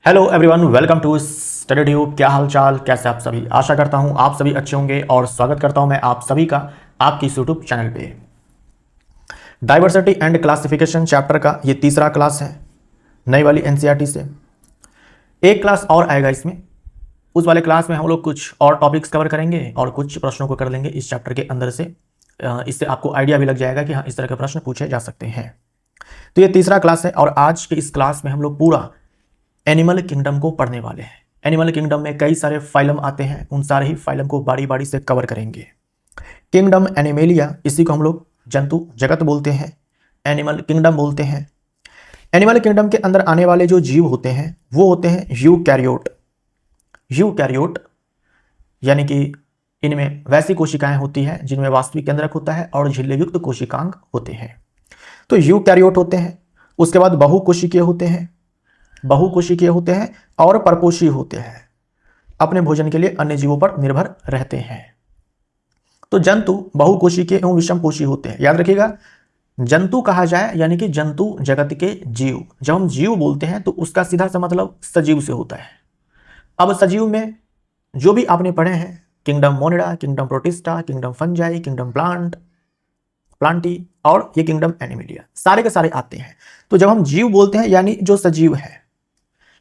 Hello everyone, welcome to study tube. क्या हाल चाल, कैसे आप सभी? आशा करता हूं आप सभी अच्छे होंगे और स्वागत करता हूं मैं आप सभी का आपकी यूट्यूब चैनल पे। डाइवर्सिटी एंड क्लासिफिकेशन चैप्टर का ये तीसरा क्लास है नई वाली एनसीईआरटी से। एक क्लास और आएगा इसमें, उस वाले क्लास में हम लोग कुछ और टॉपिक्स कवर करेंगे और कुछ प्रश्नों को कर लेंगे इस चैप्टर के अंदर से। इससे आपको आइडिया भी लग जाएगा कि हाँ, इस तरह के प्रश्न पूछे जा सकते हैं। तो ये तीसरा क्लास है और आज के इस क्लास में हम लोग पूरा एनिमल किंगडम को पढ़ने वाले हैं। एनिमल किंगडम में कई सारे फाइलम आते हैं, उन सारे ही फाइलम को बारी बारी से कवर करेंगे। किंगडम एनिमेलिया, इसी को हम लोग जंतु जगत बोलते हैं, एनिमल किंगडम बोलते हैं। एनिमल किंगडम के अंदर आने वाले जो जीव होते हैं वो होते हैं यूकैरियोट। यूकैरियोट यानी कि इनमें वैसी कोशिकाएं होती हैं जिनमें वास्तविक केंद्रक होता है और झिल्लीयुक्त कोशिकांग होते हैं, तो यूकैरियोट होते हैं। उसके बाद बहुकोशिकीय होते हैं, बहुकोशिकीय होते हैं और परपोषी होते हैं, अपने भोजन के लिए अन्य जीवों पर निर्भर रहते हैं। तो जंतु बहुकोशिकीय एवं विषमपोषी होते हैं। याद रखिएगा, जंतु कहा जाए यानी कि जंतु जगत के जीव। जब हम जीव बोलते हैं तो उसका सीधा सा मतलब सजीव से होता है। अब सजीव में जो भी आपने पढ़े हैं, kingdom Monera, kingdom Protista, kingdom Fungi, kingdom Plantae और ये किंगडम एनिमेलिया, सारे के सारे आते हैं। तो जब हम जीव बोलते हैं यानी जो सजीव है,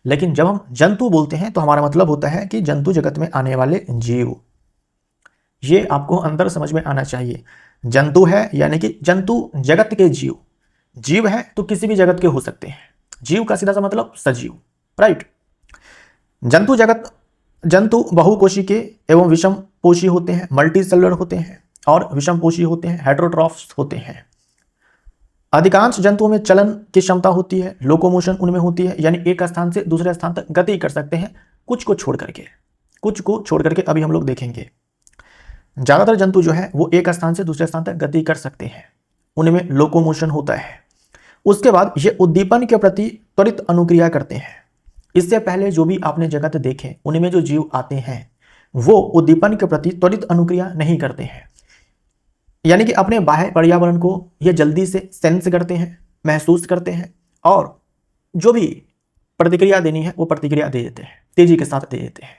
लेकिन जब हम जंतु बोलते हैं तो हमारा मतलब होता है कि जंतु जगत में आने वाले जीव। ये आपको अंदर समझ में आना चाहिए। जंतु है यानी कि जंतु जगत के जीव। जीव है तो किसी भी जगत के हो सकते हैं। जीव का सीधा सा मतलब सजीव, राइट। जंतु जगत, जंतु बहुकोशिकीय एवं विषमपोषी होते हैं, मल्टी सेलुलर होते हैं और विषमपोषी होते हैं, हेटेरोट्रॉफ्स होते हैं। अधिकांश जंतुओं में चलन की क्षमता होती है, लोकोमोशन उनमें होती है, यानी एक स्थान से दूसरे स्थान तक गति कर सकते हैं, कुछ को छोड़ करके अभी हम लोग देखेंगे। ज्यादातर जंतु जो है वो एक स्थान से दूसरे स्थान तक गति कर सकते हैं, उनमें लोकोमोशन होता है। उसके बाद ये उद्दीपन के प्रति त्वरित अनुक्रिया करते हैं। इससे पहले जो भी आपने जगत देखे उनमें जो जीव आते हैं वो उद्दीपन के प्रति त्वरित अनुक्रिया नहीं करते हैं, यानी कि अपने बाह्य पर्यावरण को ये जल्दी से सेंस करते हैं, महसूस करते हैं और जो भी प्रतिक्रिया देनी है वो प्रतिक्रिया दे देते हैं, तेजी के साथ दे देते हैं,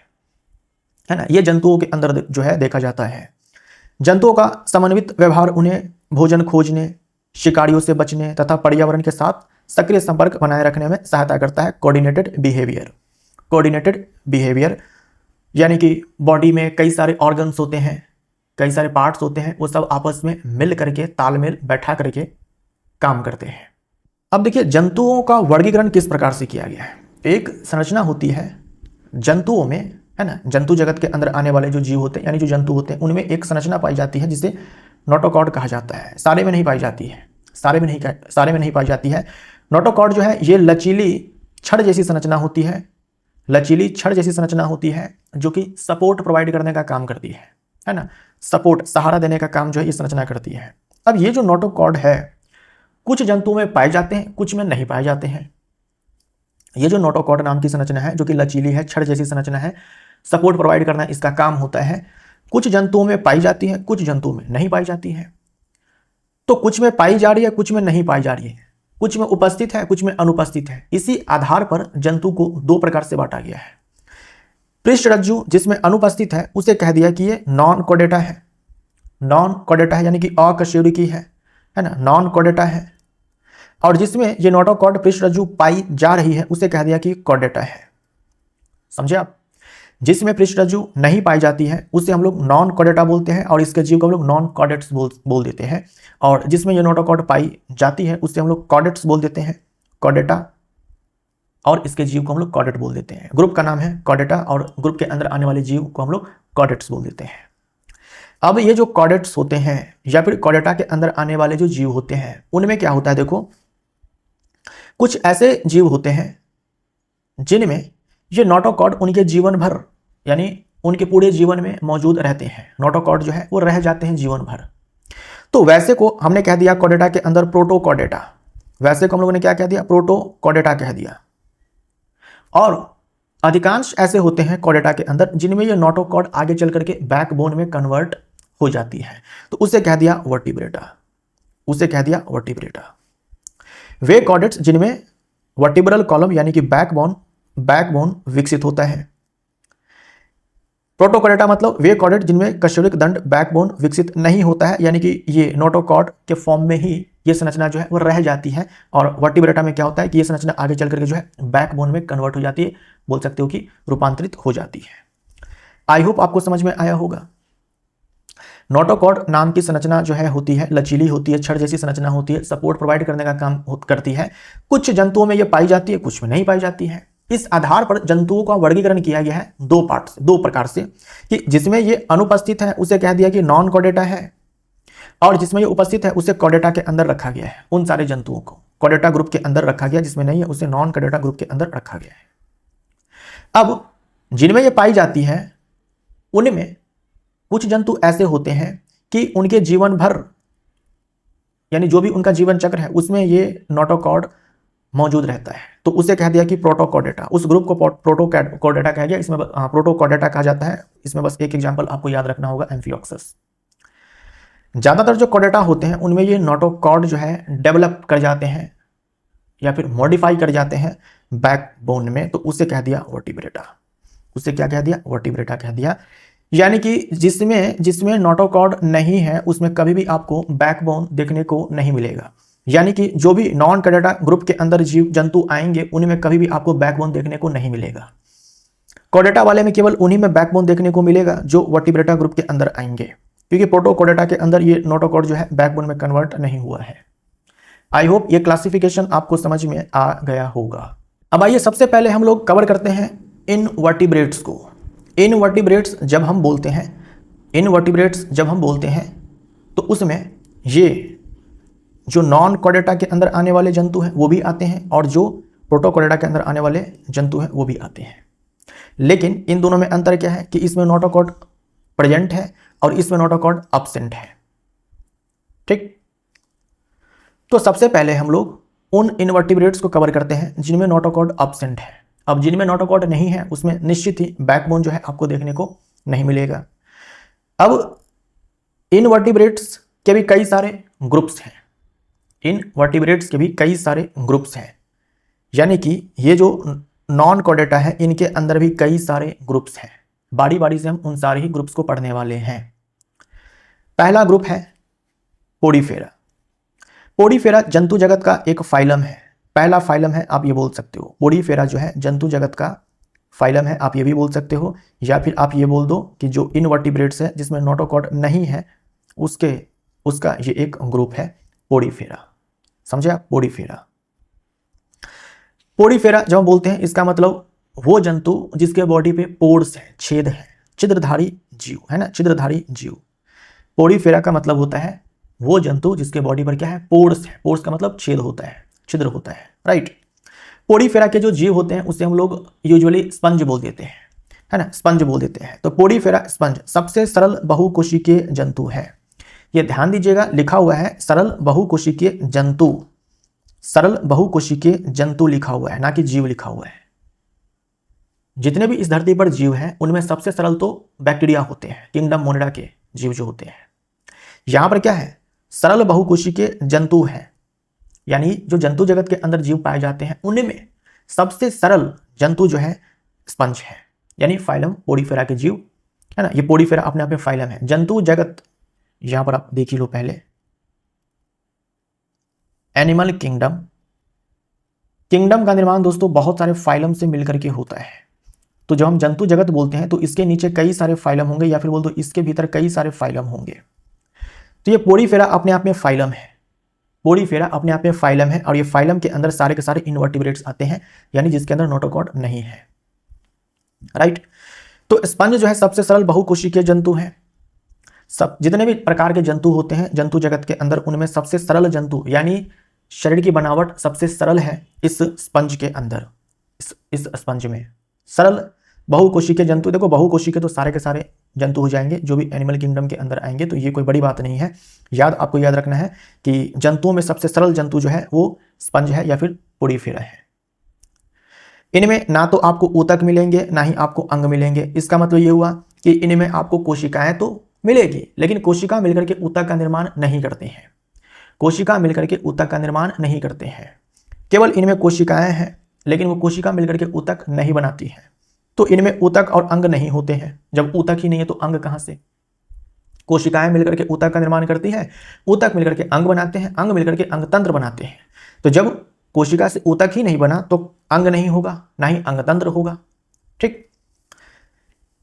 है ना। ये जंतुओं के अंदर जो है देखा जाता है। जंतुओं का समन्वित व्यवहार उन्हें भोजन खोजने, शिकारियों से बचने तथा पर्यावरण के साथ सक्रिय संपर्क बनाए रखने में सहायता करता है। कोऑर्डिनेटेड बिहेवियर, कोऑर्डिनेटेड बिहेवियर यानी कि बॉडी में कई सारे ऑर्गन्स होते हैं, कई सारे पार्ट्स होते हैं, वो सब आपस में मिल करके तालमेल बैठा करके काम करते हैं। अब देखिए, जंतुओं का वर्गीकरण किस प्रकार से किया गया है। एक संरचना होती है जंतुओं में, है ना। जंतु जगत के अंदर आने वाले जो जीव होते हैं यानी जो जंतु होते हैं उनमें एक संरचना पाई जाती है जिसे नोटोकॉर्ड कहा जाता है। सारे में नहीं पाई जाती है, सारे में नहीं पाई जाती है। नोटोकॉर्ड जो है ये लचीली छड़ जैसी संरचना होती है, लचीली छड़ जैसी संरचना होती है जो कि सपोर्ट प्रोवाइड करने का काम करती है ना। सपोर्ट, सहारा देने का काम जो है ये संरचना करती है। अब ये जो नोटोकॉर्ड है कुछ जंतुओं में पाए जाते हैं, कुछ में नहीं पाए जाते हैं। ये जो नोटोकॉर्ड नाम की संरचना है जो कि लचीली है, छड़ जैसी संरचना है, सपोर्ट प्रोवाइड करना इसका काम होता है, कुछ जंतुओं में पाई जाती है, कुछ जंतुओं में नहीं पाई जाती है। तो कुछ में पाई जा रही है, कुछ में नहीं पाई जा रही है, कुछ में उपस्थित है, कुछ में अनुपस्थित है। इसी आधार पर जंतु को दो प्रकार से बांटा गया है। पृष्ठरज्जु जिसमें अनुपस्थित है उसे कह दिया कि ये नॉन कोडेटा है, नॉन कोडेटा है यानी कि अकशेरुकी है ना, नॉन कोडेटा है। और जिसमें ये नोटोकॉर्ड पृष्ठरज्जु पाई जा रही है उसे कह दिया कि कोडेटा है। समझे आप। जिसमें पृष्ठरज्जु नहीं पाई जाती है उसे हम लोग नॉन कोडेटा बोलते हैं और इसके जीव को हम लोग नॉन कॉडेट्स बोल देते हैं। और जिसमें ये नोटोकॉर्ड पाई जाती है उसे हम लोग कॉडेट्स बोल देते हैं, कोडेटा, और इसके जीव को हम लोग कॉडेट बोल देते हैं। ग्रुप का नाम है कॉडेटा और ग्रुप के अंदर आने वाले जीव को हम लोग कॉडेट्स बोल देते हैं। अब ये जो कॉडेट्स होते हैं या फिर कॉडेटा के अंदर आने वाले जो जीव होते हैं उनमें क्या होता है, देखो कुछ ऐसे जीव होते हैं जिनमें ये नोटोकॉर्ड उनके जीवन भर यानी उनके पूरे जीवन में मौजूद रहते हैं। नोटोकॉर्ड जो है वो रह जाते हैं जीवन भर। तो वैसे को हमने कह दिया कॉडेटा के अंदर प्रोटोकॉडेटा, वैसे को हम लोगों ने क्या कह दिया, प्रोटोकॉडेटा कह दिया। और अधिकांश ऐसे होते हैं कॉडेटा के अंदर जिनमें ये नोटोकॉर्ड आगे चल करके बैकबोन में कन्वर्ट हो जाती है, तो उसे कह दिया वर्टिब्रेटा, उसे कह दिया वर्टिब्रेटा। वे कॉर्डेट्स जिनमें वर्टिब्रल कॉलम यानी कि बैकबोन बैकबोन विकसित होता है। प्रोटोकॉर्डेटा मतलब वे कॉर्डेट जिनमें कशेरुक दंड बैकबोन विकसित नहीं होता है, यानी कि ये नोटोकॉर्ड के फॉर्म में ही ये संरचना जो है वो रह जाती है। और वर्टिब्रेटा में क्या होता है कि ये संरचना आगे चल करके जो है बैकबोन में कन्वर्ट हो जाती है, बोल सकते हो कि रूपांतरित हो जाती है। आई होप आपको समझ में आया होगा। नोटोकॉर्ड नाम की संरचना जो है होती है लचीली होती है, छड़ जैसी संरचना होती है, सपोर्ट प्रोवाइड करने का काम करती है। कुछ जंतुओं में ये पाई जाती है, कुछ में नहीं पाई जाती है। इस आधार पर जंतुओं का वर्गीकरण किया गया है दो प्रकार से, कि जिसमें ये अनुपस्थित है उसे कह दिया कि नॉन कॉर्डेटा है, और जिसमें ये उपस्थित है उसे कॉर्डेटा के अंदर रखा गया है। उन सारे जंतुओं को कॉर्डेटा ग्रुप के अंदर रखा गया, जिसमें नहीं है उसे नॉन कॉर्डेटा ग्रुप के अंदर रखा गया है। अब जिनमें ये पाई जाती है उनमें कुछ जंतु ऐसे होते हैं कि उनके जीवन भर, यानी जो भी उनका जीवन चक्र है उसमें ये नोटोकॉर्ड मौजूद रहता है, तो उसे कह दिया कि प्रोटोकॉर्डेटा। उस ग्रुप को प्रोटोकॉर्डेटा कहा गया। इसमें प्रोटोकॉर्डेटा कहा जाता है। इसमें बस एक एग्जांपल आपको याद रखना होगा, एम्फिओक्सस। ज्यादातर जो कॉर्डेटा होते हैं उनमें ये नोटोकॉर्ड जो है डेवलप कर जाते हैं या फिर मॉडिफाई कर जाते हैं बैकबोन में, तो उसे कह दिया वर्टिब्रेटा। उसे क्या कह दिया? वर्टिब्रेटा कह दिया। यानी कि जिसमें नोटोकॉर्ड नहीं है उसमें कभी भी आपको बैकबोन देखने को नहीं मिलेगा। यानी कि जो भी नॉन कॉर्डेटा ग्रुप के अंदर जीव जंतु आएंगे उनमें कभी भी आपको बैकबोन देखने को नहीं मिलेगा। कॉर्डेटा वाले में केवल उन्हीं में बैकबोन देखने को मिलेगा जो वर्टिब्रेटा ग्रुप के अंदर आएंगे, क्योंकि प्रोटोकॉर्डेटा के अंदर ये नोटोकॉर्ड जो है बैकबोन में कन्वर्ट नहीं हुआ है। आई होप ये क्लासिफिकेशन आपको समझ में आ गया होगा। अब आइए सबसे पहले हम लोग कवर करते हैं इनवर्टिब्रेट्स को। इनवर्टिब्रेट्स जब हम बोलते हैं तो उसमें ये जो नॉन कॉर्डेटा के अंदर आने वाले जंतु हैं वो भी आते हैं, और जो प्रोटोकॉर्डेटा के अंदर आने वाले जंतु हैं वो भी आते हैं। लेकिन इन दोनों में अंतर क्या है कि इसमें नोटोकॉर्ड प्रेजेंट है और इसमें नोटोकॉर्ड एब्सेंट है। ठीक, तो सबसे पहले हम लोग उन इनवर्टिब्रेट्स को कवर करते हैं जिनमें नोटोकॉर्ड एब्सेंट है। अब जिनमें नोटोकॉर्ड नहीं है उसमें निश्चित ही बैकबोन जो है आपको देखने को नहीं मिलेगा। अब इनवर्टिब्रेट्स के भी कई सारे ग्रुप्स हैं। इनवर्टिब्रेट्स के भी कई सारे ग्रुप्स हैं, यानी कि ये जो नॉन कॉर्डेटा है इनके अंदर भी कई सारे ग्रुप्स हैं। बारी बारी से हम उन सारे ही ग्रुप्स को पढ़ने वाले हैं। पहला ग्रुप है पोडीफेरा। पोडीफेरा जंतु जगत का एक फाइलम है, पहला फाइलम है, आप ये बोल सकते हो। पोडीफेरा जो है जंतु जगत का फाइलम है, आप ये भी बोल सकते हो, या फिर आप ये बोल दो कि जो इनवर्टिब्रेट्स है जिसमें नोटोकॉर्ड नहीं है उसका ये एक ग्रुप है पोडीफेरा। समझे आप? पोडीफेरा जब हम बोलते हैं इसका मतलब वो जंतु जिसके बॉडी पे पोर्स है, छेद है, छिद्रधारी जीव है ना, छिद्रधारी जीव। पोडीफेरा का मतलब होता है वो जंतु जिसके बॉडी पर क्या है? पोर्स है। पोर्स का मतलब छेद होता है, छिद्र होता है, राइट। पोडीफेरा के जो जीव होते हैं उसे हम लोग यूजुअली स्पंज बोल देते हैं, है ना, स्पंज बोल देते हैं। तो पोडीफेरा स्पंज सबसे सरल बहुकोशिकीय जंतु है। ये ध्यान दीजिएगा, लिखा हुआ है सरल बहुकोशिकीय जंतु, सरल बहुकोशिकीय जंतु लिखा हुआ है, ना कि जीव लिखा हुआ है। जितने भी इस धरती पर जीव हैं उनमें सबसे सरल तो बैक्टीरिया होते हैं, किंगडम मोनिडा के जीव जो होते हैं। यहां पर क्या है? सरल बहुकोशिकीय जंतु है, यानी जो जंतु जगत के अंदर जीव पाए जाते हैं उनमें सबसे सरल जंतु जो है स्पंज है, यानी फाइलम पोडीफेरा के जीव, है ना। ये पोडीफेरा अपने आप में फाइलम है। जंतु जगत यहां पर आप देख ही लो पहले, एनिमल किंगडम। किंगडम का निर्माण दोस्तों बहुत सारे फाइलम से मिलकर के होता है। तो जब हम जंतु जगत बोलते हैं तो इसके नीचे कई सारे फाइलम होंगे, या फिर बोल दो इसके भीतर कई सारे फाइलम होंगे। तो ये पोडीफेरा अपने आप में फाइलम है, पोडीफेरा अपने आप में फाइलम है, और ये फाइलम के अंदर सारे के सारे इनवर्टिब्रेट्स आते हैं, यानी जिसके अंदर नोटोकॉर्ड नहीं है, राइट। तो स्पंज जो है सबसे सरल बहुकोशिकीय जंतु है। सब जितने भी प्रकार के जंतु होते हैं जंतु जगत के अंदर उनमें सबसे सरल जंतु, यानी शरीर की बनावट सबसे सरल है इस स्पंज के अंदर, इस स्पंज में सरल बहुकोशिकीय जंतु। देखो बहुकोशिकीय तो सारे के सारे जंतु हो जाएंगे जो भी एनिमल किंगडम के अंदर आएंगे, तो ये कोई बड़ी बात नहीं है। आपको याद रखना है कि जंतुओं में सबसे सरल जंतु जो है वो स्पंज है या फिर पोडीफेरा है। इनमें ना तो आपको ऊतक मिलेंगे ना ही आपको अंग मिलेंगे। इसका मतलब ये हुआ कि इनमें आपको कोशिकाएं तो मिलेगी, लेकिन कोशिका मिलकर के ऊतक का निर्माण नहीं करते हैं। केवल इनमें कोशिकाएं हैं, लेकिन वो कोशिका मिलकर के ऊतक नहीं बनाती है। तो इनमें ऊतक और अंग नहीं होते हैं। जब ऊतक ही नहीं है तो अंग कहां से? कोशिकाएं मिलकर के ऊतक का निर्माण करती है, ऊतक मिलकर के अंग बनाते हैं, अंग मिलकर के अंगतंत्र बनाते हैं। तो जब कोशिका से ऊतक ही नहीं बना तो अंग नहीं होगा, ना ही अंगतंत्र होगा। ठीक।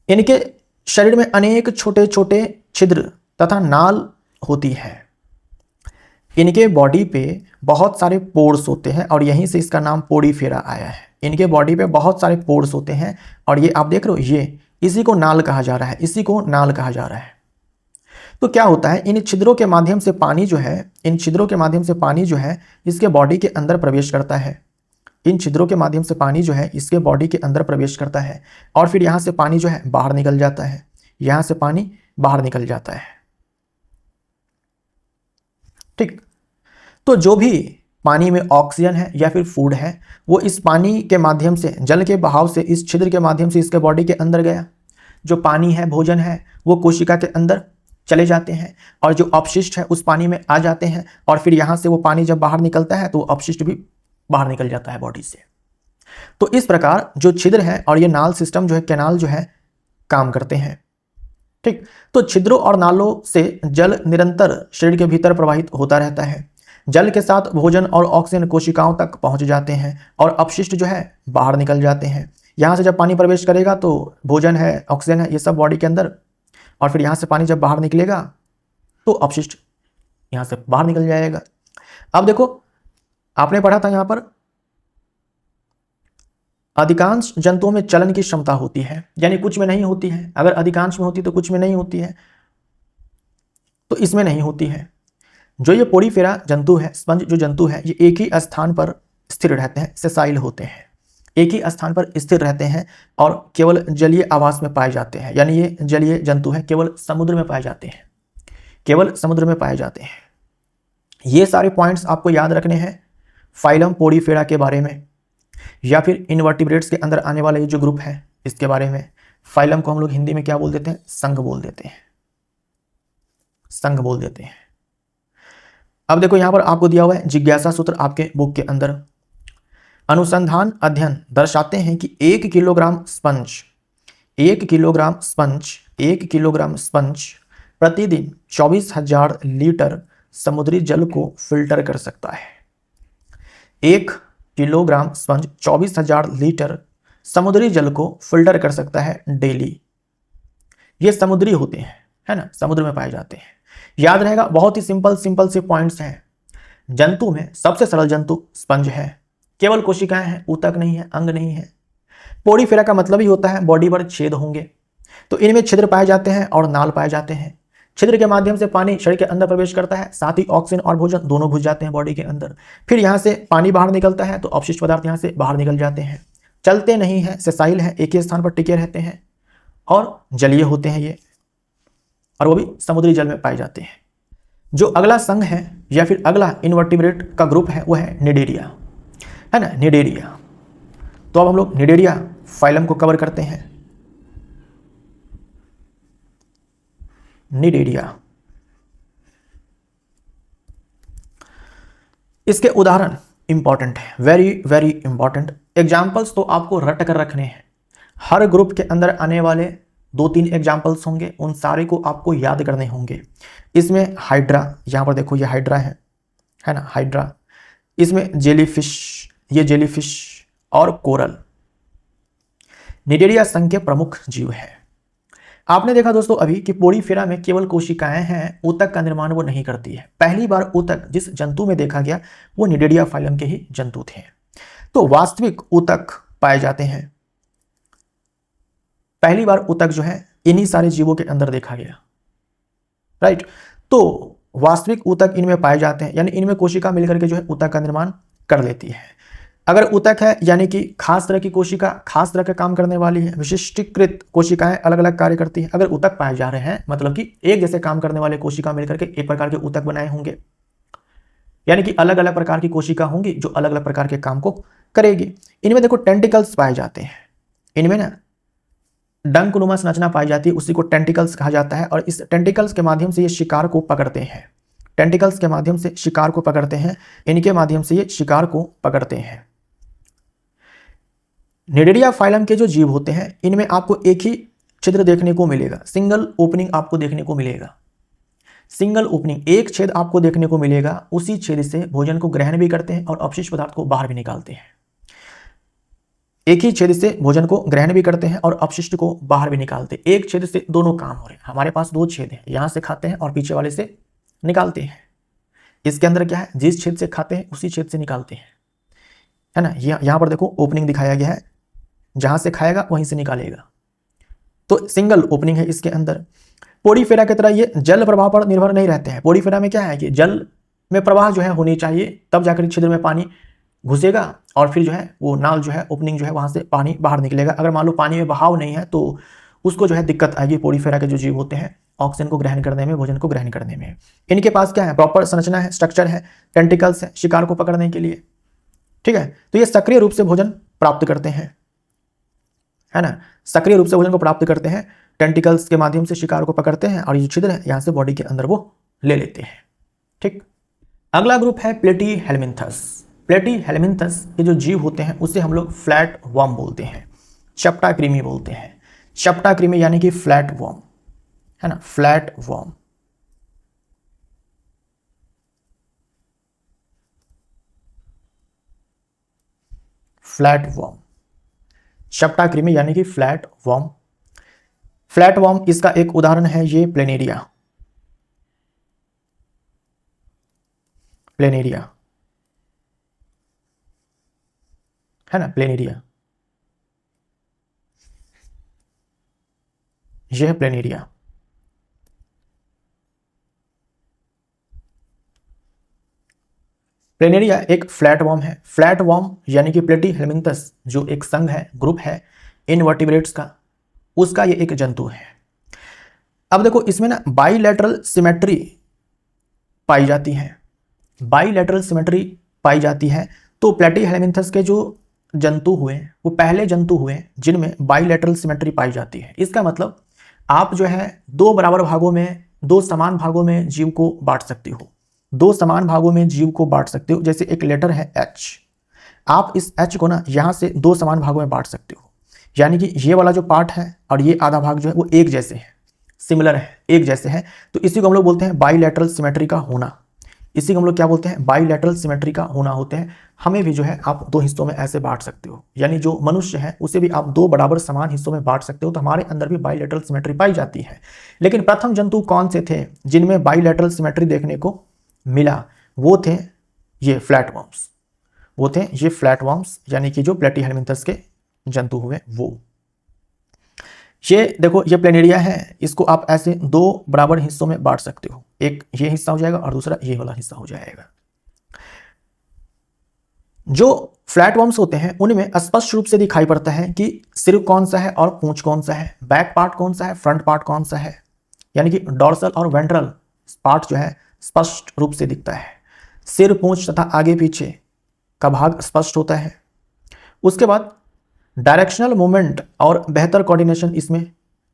इनके शरीर में अनेक छोटे छोटे छिद्र तथा नाल होती है। इनके बॉडी पे बहुत सारे पोर्स होते हैं और यहीं से इसका नाम पोडीफेरा आया है। इनके बॉडी पे बहुत सारे पोर्स होते हैं और ये आप देख रहे हो, ये इसी को नाल कहा जा रहा है, इसी को नाल कहा जा रहा है। तो क्या होता है, इन छिद्रों के माध्यम से पानी जो है, इन छिद्रों के माध्यम से पानी जो है इसके बॉडी के अंदर प्रवेश करता है। इन छिद्रों के माध्यम से पानी जो है इसके बॉडी के अंदर प्रवेश करता है और फिर यहाँ से पानी जो है बाहर निकल जाता है, यहाँ से पानी बाहर निकल जाता है। ठीक। तो जो भी पानी में ऑक्सीजन है या फिर फूड है वो इस पानी के माध्यम से, जल के बहाव से इस छिद्र के माध्यम से इसके बॉडी के अंदर गया। जो पानी है, भोजन है, वो कोशिका के अंदर चले जाते हैं और जो अपशिष्ट है उस पानी में आ जाते हैं और फिर यहाँ से वो पानी जब बाहर निकलता है तो अपशिष्ट भी बाहर निकल जाता है बॉडी से। तो इस प्रकार जो छिद्र है और ये नाल सिस्टम जो है, कैनाल जो है, काम करते हैं। ठीक। तो छिद्रों और नालों से जल निरंतर शरीर के भीतर प्रवाहित होता रहता है। जल के साथ भोजन और ऑक्सीजन कोशिकाओं तक पहुंच जाते हैं और अपशिष्ट जो है बाहर निकल जाते हैं। यहाँ से जब पानी प्रवेश करेगा तो भोजन है, ऑक्सीजन है, ये सब बॉडी के अंदर, और फिर यहाँ से पानी जब बाहर निकलेगा तो अपशिष्ट यहाँ से बाहर निकल जाएगा। अब देखो, आपने पढ़ा था यहाँ पर अधिकांश जंतुओं में चलन की क्षमता होती है, यानी कुछ में नहीं होती है। अगर अधिकांश में होती तो कुछ में नहीं होती है, तो इसमें नहीं होती है। जो ये पोडीफेरा जंतु है, स्पंज जो जंतु है, ये एक ही स्थान पर स्थिर रहते हैं, सेसाइल होते हैं, एक ही स्थान पर स्थिर रहते हैं और केवल जलीय आवास में पाए जाते हैं। यानी ये जलीय जंतु है, केवल समुद्र में पाए जाते हैं, केवल समुद्र में पाए जाते हैं। ये सारे पॉइंट्स आपको याद रखने हैं फाइलम पोडीफेरा के बारे में, या फिर इनवर्टिब्रेट्स के अंदर आने वाला ये जो ग्रुप है इसके बारे में। फाइलम को हम लोग हिंदी में क्या बोल देते हैं? संघ बोल देते हैं, संघ बोल देते हैं। अब देखो यहाँ पर आपको दिया हुआ है जिज्ञासा सूत्र आपके बुक के अंदर। अनुसंधान अध्ययन दर्शाते हैं कि 1 किलोग्राम स्पंज प्रतिदिन 24,000 लीटर समुद्री जल को फिल्टर कर सकता है। 1 किलोग्राम स्पंज 24,000 लीटर समुद्री जल को फिल्टर कर सकता है डेली। ये समुद्री होते हैं, है ना, समुद्र में पाए जाते हैं। याद रहेगा, बहुत ही सिंपल से पॉइंट्स हैं। जंतु में सबसे सरल जंतु स्पंज है, केवल कोशिकाएं हैं, ऊतक नहीं है, अंग नहीं है। पोडीफेरा का मतलब ही होता है बॉडी पर छेद होंगे। तो इनमें छिद्र पाए जाते हैं और नाल पाए जाते हैं। छिद्र के माध्यम से पानी शरीर के अंदर प्रवेश करता है, साथ ही ऑक्सीजन और भोजन दोनों घुस जाते हैं बॉडी के अंदर। फिर यहाँ से पानी बाहर निकलता है तो अपशिष्ट पदार्थ यहाँ से बाहर निकल जाते हैं। चलते नहीं है, सेसाइल है, एक ही स्थान पर टिके रहते हैं और जलीय होते हैं ये, और वो भी समुद्री जल में पाए जाते हैं। जो अगला संघ है या फिर अगला इनवर्टिब्रेट का ग्रुप है वो है निडेरिया, है ना, निडेरिया। तो अब हम लोग निडेरिया फाइलम को कवर करते हैं। निडेरिया, इसके उदाहरण इंपॉर्टेंट है, वेरी इंपॉर्टेंट। एग्जाम्पल्स तो आपको रट कर रखने हैं। हर ग्रुप के अंदर आने वाले 2-3 एग्जाम्पल्स होंगे, उन सारे को आपको याद करने होंगे। इसमें हाइड्रा, यहाँ पर देखो ये हाइड्रा है ना, हाइड्रा। इसमें जेलीफिश, ये जेलीफिश और कोरल निडेरिया संघ के प्रमुख जीव है। आपने देखा दोस्तों अभी कि पोडीफेरा में केवल कोशिकाएं हैं, ऊतक का निर्माण वो नहीं करती है। पहली बार ऊतक जिस जंतु में देखा गया वो निडेरिया फाइलम के ही जंतु थे। तो वास्तविक ऊतक पाए जाते हैं, पहली बार ऊतक जो है इन्हीं सारे जीवों के अंदर देखा गया, राइट। तो वास्तविक ऊतक इनमें पाए जाते हैं, यानी इनमें कोशिका मिलकर के जो है ऊतक का निर्माण कर लेती है। अगर ऊतक है यानी कि खास तरह की कोशिका, खास तरह का काम करने वाली है, विशिष्टीकृत कोशिकाएं अलग अलग कार्य करती हैं। अगर ऊतक पाए जा रहे हैं मतलब कि एक जैसे काम करने वाले कोशिका मिलकर के एक प्रकार के ऊतक बनाए होंगे, यानी कि अलग अलग प्रकार की कोशिका होंगी जो अलग अलग प्रकार के काम को करेगी। इनमें देखो टेंटिकल्स पाए जाते हैं, इनमें ना डंकनुमा संरचना पाई जाती है, उसी को टेंटिकल्स कहा जाता है। और इस टेंटिकल्स के माध्यम से ये शिकार को पकड़ते हैं, टेंटिकल्स के माध्यम से शिकार को पकड़ते हैं, इनके माध्यम से ये शिकार को पकड़ते हैं। निडेरिया फाइलम के जो जीव होते हैं इनमें आपको एक ही छिद्र देखने को मिलेगा, सिंगल ओपनिंग आपको देखने को मिलेगा। सिंगल ओपनिंग, एक छेद आपको देखने को मिलेगा, उसी छेद से भोजन को ग्रहण भी करते हैं और अपशिष्ट पदार्थ को बाहर भी निकालते हैं। एक ही छेद से भोजन को ग्रहण भी करते हैं और अपशिष्ट को बाहर भी निकालते हैं। एक छेद से दोनों काम हो रहे हैं। हमारे पास दो छेद हैं, यहां से खाते हैं और पीछे वाले से निकालते हैं। इसके अंदर क्या है, जिस छेद से खाते हैं उसी छेद से निकालते हैं, है ना। यहां पर देखो ओपनिंग दिखाया गया है, जहां से खाएगा वहीं से निकालेगा, तो सिंगल ओपनिंग है इसके अंदर। पोडीफेरा की तरह ये जल प्रवाह पर निर्भर नहीं रहते हैं। पोडीफेरा में क्या है कि जल में प्रवाह जो है होनी चाहिए, तब जाकर छिद्र में पानी घुसेगा और फिर जो है वो नाल जो है ओपनिंग जो है वहां से पानी बाहर निकलेगा। अगर मान लो पानी में बहाव नहीं है तो उसको जो है दिक्कत आएगी। पोडीफेरा के जो जीव होते हैं ऑक्सीजन को ग्रहण करने में, भोजन को ग्रहण करने में। इनके पास क्या है, प्रॉपर संरचना है, स्ट्रक्चर है, टेंटिकल्स है शिकार को पकड़ने के लिए, ठीक है। तो ये सक्रिय रूप से भोजन प्राप्त करते हैं, है ना। सक्रिय रूप से भोजन को प्राप्त करते हैं, टेंटिकल्स के माध्यम से शिकार को पकड़ते हैं और ये छिद्र है यहां से बॉडी के अंदर वो ले लेते हैं, ठीक। अगला ग्रुप है प्लेटीहेल्मिन्थस। प्लेटीहेल्मिन्थस के जो जीव होते हैं उसे हम लोग फ्लैट वर्म बोलते हैं, चपटा कृमि बोलते हैं। चपटा कृमि यानी कि फ्लैट वर्म, है ना, फ्लैट वर्म। फ्लैट वर्म, चपटा कृमि यानी कि फ्लैट वर्म। फ्लैट वर्म इसका एक उदाहरण है ये प्लेनेरिया। प्लेनेरिया, है ना, प्लेनेरिया, यह है प्लेनेरिया। प्लेनेरिया एक फ्लैट वर्म है। फ्लैट वर्म यानी कि प्लेटीहेल्मिन्थस जो एक संघ है, ग्रुप है इनवर्टिब्रेट्स का, उसका ये एक जंतु है। अब देखो इसमें ना बाइलैटरल सिमेट्री पाई जाती है, बाइलैटरल सिमेट्री पाई जाती है। तो प्लेटीहेल्मिन्थस के जो जंतु हुए वो पहले जंतु हुए जिनमें बाइलैटरल सिमेट्री पाई जाती है। इसका मतलब आप जो है दो बराबर भागों में, दो समान भागों में जीव को बांट सकते हो, दो समान भागों में जीव को बांट सकते हो। जैसे एक लेटर है H, आप इस H को ना यहां से दो समान भागों में बांट सकते हो, यानी कि ये वाला जो पार्ट है और ये आधा भाग जो है वो एक जैसे है, सिमिलर है, एक जैसे है। तो इसी को हम लोग बोलते हैं बाइलैटरल सिमेट्री का होना। इसी को हम लोग क्या बोलते हैं, बाइलैटरल सिमेट्री का होना होते हैं। हमें भी जो है आप दो हिस्सों में ऐसे बांट सकते हो, यानी जो मनुष्य है उसे भी आप दो बराबर समान हिस्सों में बांट सकते हो। तो हमारे अंदर भी बाइलैटरल सिमेट्री पाई जाती है। लेकिन प्रथम जंतु कौन से थे जिनमें बाइलैटरल सिमेट्री देखने को मिला, वो थे ये फ्लैट वर्म्स, वो थे ये फ्लैट वर्म्स, यानी कि जो प्लेटीहेल्मिन्थस के जंतु हुए वो। ये देखो ये प्लेनेरिया है, इसको आप ऐसे दो बराबर हिस्सों में बांट सकते हो, एक ये हिस्सा हो जाएगा और दूसरा ये वाला हिस्सा हो जाएगा। जो फ्लैट वर्म्स होते हैं उनमें स्पष्ट रूप से दिखाई पड़ता है कि सिर कौन सा है और पूंछ कौन सा है, बैक पार्ट कौन सा है, फ्रंट पार्ट कौन सा है, यानी कि डॉर्सल और वेंट्रल पार्ट जो है स्पष्ट रूप से दिखता है। सिर, पूंछ तथा आगे पीछे का भाग स्पष्ट होता है। उसके बाद डायरेक्शनल मूवमेंट और बेहतर कोऑर्डिनेशन इसमें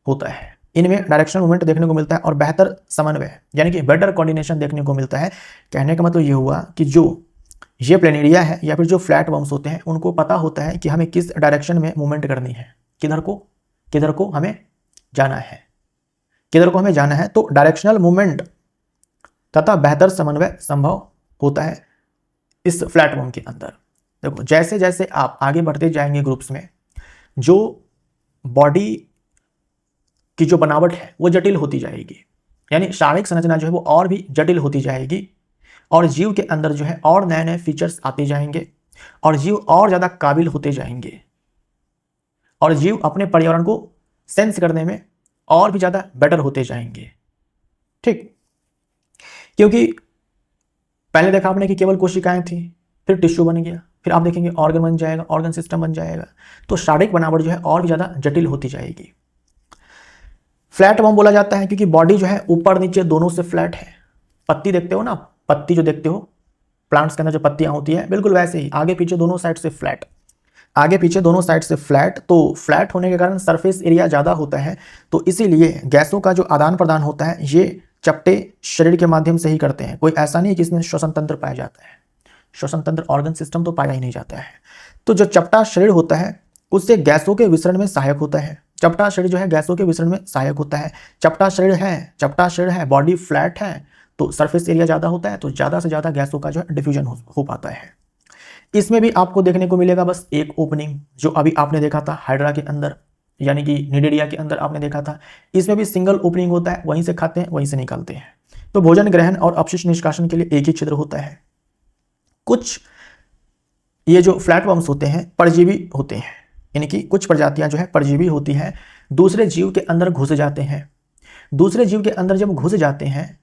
होता है। इनमें डायरेक्शनल मूवमेंट देखने को मिलता है और बेहतर समन्वय यानी कि बेटर कोऑर्डिनेशन देखने को मिलता है। कहने का मतलब ये हुआ कि जो ये प्लेनेरिया है या फिर जो फ्लैट वर्म्स होते हैं उनको पता होता है कि हमें किस डायरेक्शन में मूवमेंट करनी है, किधर को हमें जाना है, किधर को हमें जाना है। तो डायरेक्शनल मूवमेंट तथा बेहतर समन्वय संभव होता है इस फ्लैट वर्म के अंदर। देखो जैसे जैसे आप आगे बढ़ते जाएंगे ग्रुप्स में, जो बॉडी की जो बनावट है वो जटिल होती जाएगी, यानी शारीरिक संरचना जो है वो और भी जटिल होती जाएगी और जीव के अंदर जो है और नए नए फीचर्स आते जाएंगे और जीव और ज़्यादा काबिल होते जाएंगे और जीव अपने पर्यावरण को सेंस करने में और भी ज़्यादा बेटर होते जाएंगे, ठीक। क्योंकि पहले देखा आपने कि केवल कोशिकाएं थी, फिर टिश्यू बन गया, फिर आप देखेंगे ऑर्गन बन जाएगा, ऑर्गन सिस्टम बन जाएगा। तो शारीरिक बनावट जो है और भी ज़्यादा जटिल होती जाएगी। फ्लैट वर्म बोला जाता है क्योंकि बॉडी जो है ऊपर नीचे दोनों से फ्लैट है। पत्ती देखते हो ना, पत्ती जो देखते हो प्लांट्स के अंदर जो पत्तियां होती है बिल्कुल वैसे ही आगे पीछे दोनों साइड से फ्लैट, आगे पीछे दोनों साइड से फ्लैट। तो फ्लैट होने के कारण सरफेस एरिया ज़्यादा होता है, तो इसीलिए गैसों का जो आदान प्रदान होता है ये चपटे शरीर के माध्यम से ही करते हैं। कोई ऐसा नहीं है कि इसमें श्वसन तंत्र पाया जाता है, श्वसन तंत्र ऑर्गन सिस्टम तो पाया ही नहीं जाता है। तो जो चपटा शरीर होता है उससे गैसों के विसरण में सहायक होता है। चपटा शरीर जो है गैसों के विसरण में सहायक होता है। चपटा शरीर है, बॉडी फ्लैट है, तो सरफेस एरिया ज़्यादा होता है, तो ज़्यादा से ज़्यादा गैसों का जो है डिफ्यूजन हो पाता है। इसमें भी आपको देखने को मिलेगा बस एक ओपनिंग, जो अभी आपने देखा था हाइड्रा के अंदर, यानी कि निडेरिया के अंदर आपने देखा था। इसमें भी सिंगल ओपनिंग होता है, वहीं से खाते हैं वहीं से निकालते हैं। तो भोजन ग्रहण और अपशिष्ट निष्कासन के लिए एक ही छिद्र होता है। कुछ ये जो फ्लैटवर्म्स होते हैं परजीवी होते हैं, इनकी कुछ प्रजातियां जो है परजीवी होती हैं, दूसरे जीव के अंदर घुस जाते हैं। दूसरे जीव के अंदर जब घुस जाते हैं,